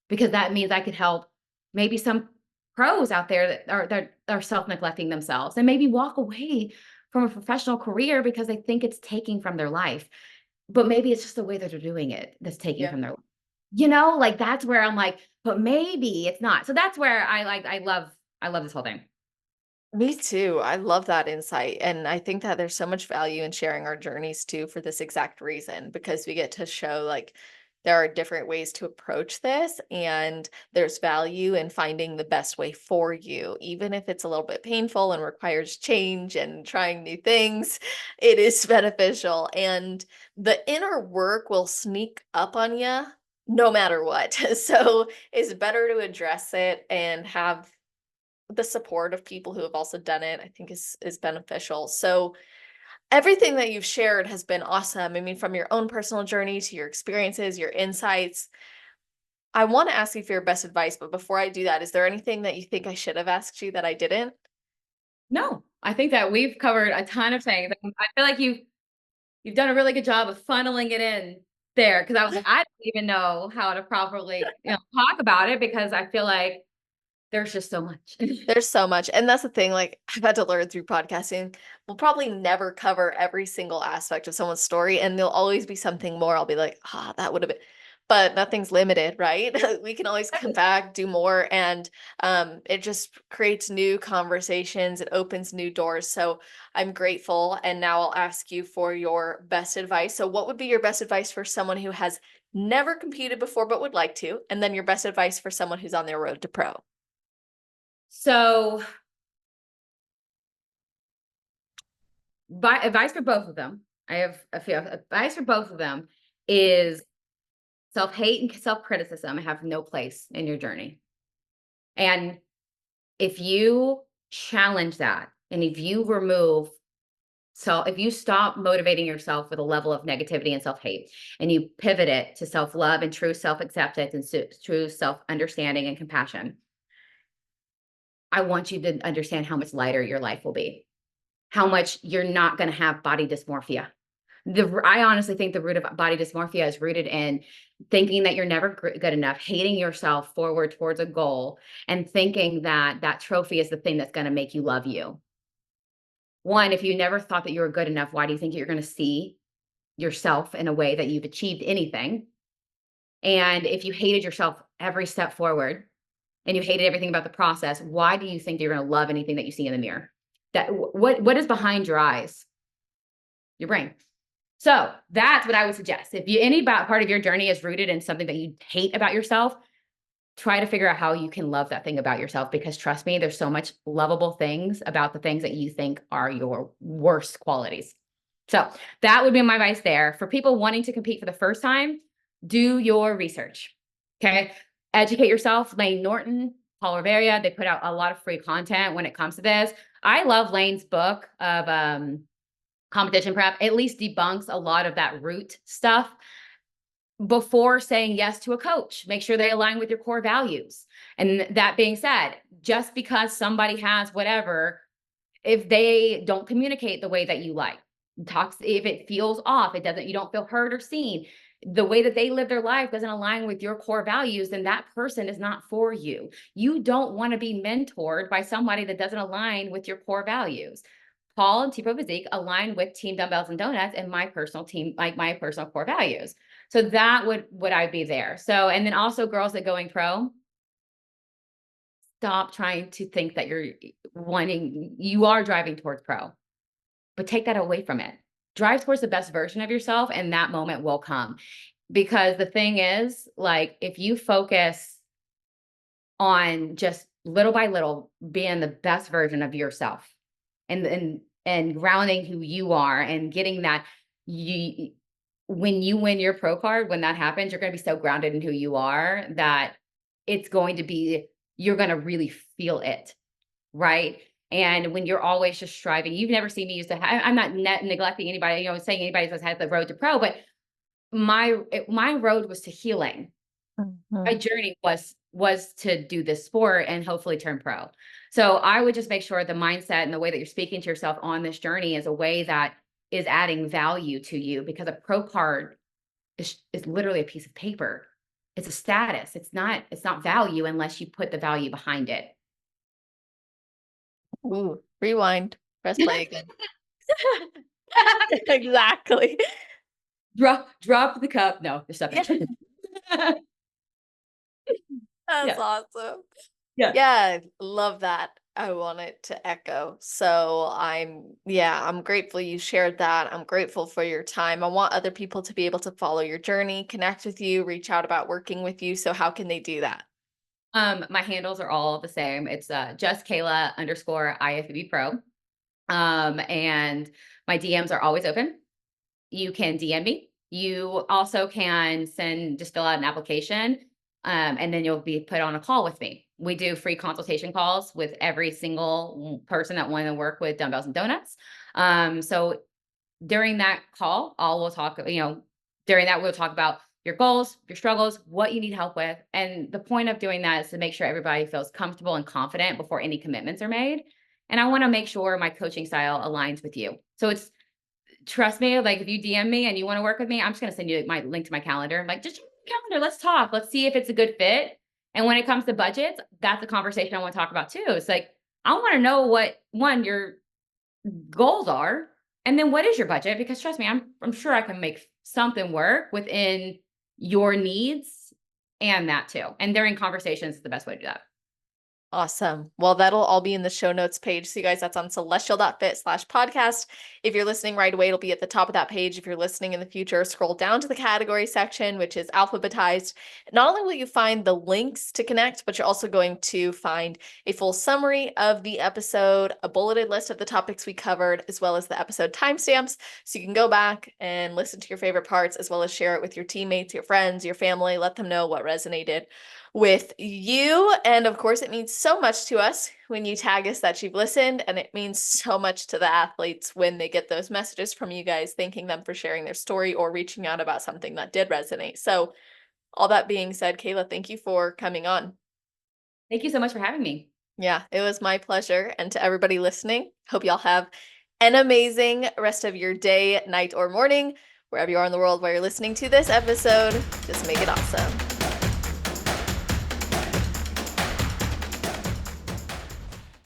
Speaker 2: because that means I could help maybe some pros out there that are self-neglecting themselves and maybe walk away from a professional career because they think it's taking from their life. But maybe it's just the way that they're doing it that's taking
Speaker 3: Yeah.
Speaker 2: from their life. You know, like that's where I'm like, but maybe it's not. So that's where I love this whole thing.
Speaker 3: Me too. I love that insight. And I think that there's so much value in sharing our journeys too for this exact reason, because we get to show like there are different ways to approach this, and there's value in finding the best way for you, even if it's a little bit painful and requires change and trying new things. It is beneficial, and the inner work will sneak up on you no matter what. So it's better to address it and have the support of people who have also done it, I think is beneficial. So everything that you've shared has been awesome. I mean, from your own personal journey to your experiences, your insights. I want to ask you for your best advice, but before I do that, is there anything that you think I should have asked you that I didn't?
Speaker 2: No, I think that we've covered a ton of things. I feel like you've done a really good job of funneling it in there because I was like, I don't even know how to properly, talk about it because I feel like there's just so much.
Speaker 3: There's so much. And that's the thing, like I've had to learn through podcasting. We'll probably never cover every single aspect of someone's story, and there'll always be something more. I'll be like, ah, that would have been, but nothing's limited, right? We can always come back, do more, and it just creates new conversations. It opens new doors. So I'm grateful. And now I'll ask you for your best advice. So what would be your best advice for someone who has never competed before but would like to? And then your best advice for someone who's on their road to pro?
Speaker 2: So advice for both of them. I have a few advice for both of them is self-hate and self-criticism have no place in your journey. And if you challenge that, and if you remove, so if you stop motivating yourself with a level of negativity and self-hate, and you pivot it to self-love and true self-acceptance and true self-understanding and compassion, I want you to understand how much lighter your life will be, how much you're not going to have body dysmorphia. I honestly think the root of body dysmorphia is rooted in thinking that you're never good enough, hating yourself forward towards a goal, and thinking that that trophy is the thing that's going to make you love you. One, if you never thought that you were good enough, why do you think you're going to see yourself in a way that you've achieved anything? And if you hated yourself every step forward and you hated everything about the process, why do you think you're going to love anything that you see in the mirror? That what is behind your eyes? Your brain. So that's what I would suggest. If any part of your journey is rooted in something that you hate about yourself, try to figure out how you can love that thing about yourself, because trust me, there's so much lovable things about the things that you think are your worst qualities. So that would be my advice there. For people wanting to compete for the first time, do your research. Okay. Educate yourself. Lane Norton, Paul Rivera, they put out a lot of free content when it comes to this. I love Lane's book of competition prep. At least debunks a lot of that root stuff. Before saying yes to a coach, make sure they align with your core values. And that being said, just because somebody has whatever, if they don't communicate the way that you like, if it feels off, you don't feel heard or seen, the way that they live their life doesn't align with your core values, then that person is not for you. You don't want to be mentored by somebody that doesn't align with your core values. Paul and Tipo Physique align with Team Dumbbells and Donuts and my personal team, like my personal core values. So that would I be there. So, and then also girls that going pro, stop trying to think that you are driving towards pro, but take that away from it. Drive towards the best version of yourself, and that moment will come. Because the thing is, like, if you focus on just little by little being the best version of yourself and grounding who you are and getting that, when you win your pro card, when that happens, you're going to be so grounded in who you are that you're going to really feel it. Right. And when you're always just striving, you've never seen me I'm not neglecting anybody, saying anybody that's had the road to pro, but my road was to healing. My journey was to do this sport and hopefully turn pro. So I would just make sure the mindset and the way that you're speaking to yourself on this journey is a way that is adding value to you, because a pro card is literally a piece of paper. It's a status. It's not value unless you put the value behind it.
Speaker 3: Ooh, rewind, press play again. Exactly.
Speaker 2: Drop the cup. No, just stop it.
Speaker 3: That's
Speaker 2: Yeah.
Speaker 3: awesome.
Speaker 2: Yeah.
Speaker 3: Yeah, love that. I wanted to echo. So I'm grateful you shared that. I'm grateful for your time. I want other people to be able to follow your journey, connect with you, reach out about working with you. So how can they do that?
Speaker 2: My handles are all the same. It's just Kayla _ IFBB Pro. And my DMs are always open. You can DM me. You also can just fill out an application. And then you'll be put on a call with me. We do free consultation calls with every single person that want to work with Dumbbells and Donuts. So during that call, we'll talk, during that we'll talk about your goals, your struggles, what you need help with. And the point of doing that is to make sure everybody feels comfortable and confident before any commitments are made. And I want to make sure my coaching style aligns with you. So trust me, like if you DM me and you want to work with me, I'm just going to send you my link to my calendar. I'm like, just check my calendar. Let's talk. Let's see if it's a good fit. And when it comes to budgets, that's a conversation I want to talk about too. It's like, I want to know what your goals are, and then what is your budget? Because trust me, I'm sure I can make something work within your needs and that too. And during conversations is the best way to do that.
Speaker 3: Awesome. Well, that'll all be in the show notes page. So you guys, that's on celestial.fit/podcast. If you're listening right away, it'll be at the top of that page. If you're listening in the future, scroll down to the category section, which is alphabetized. Not only will you find the links to connect, but you're also going to find a full summary of the episode, a bulleted list of the topics we covered, as well as the episode timestamps. So you can go back and listen to your favorite parts, as well as share it with your teammates, your friends, your family. Let them know what resonated with you. And of course, it means so much to us when you tag us that you've listened, and it means so much to the athletes when they get those messages from you guys thanking them for sharing their story or reaching out about something that did resonate. So all that being said, Kayla, thank you for coming on.
Speaker 2: Thank you so much for having me.
Speaker 3: Yeah, it was my pleasure. And to everybody listening, hope y'all have an amazing rest of your day, night, or morning, wherever you are in the world while you're listening to this episode. Just make it awesome.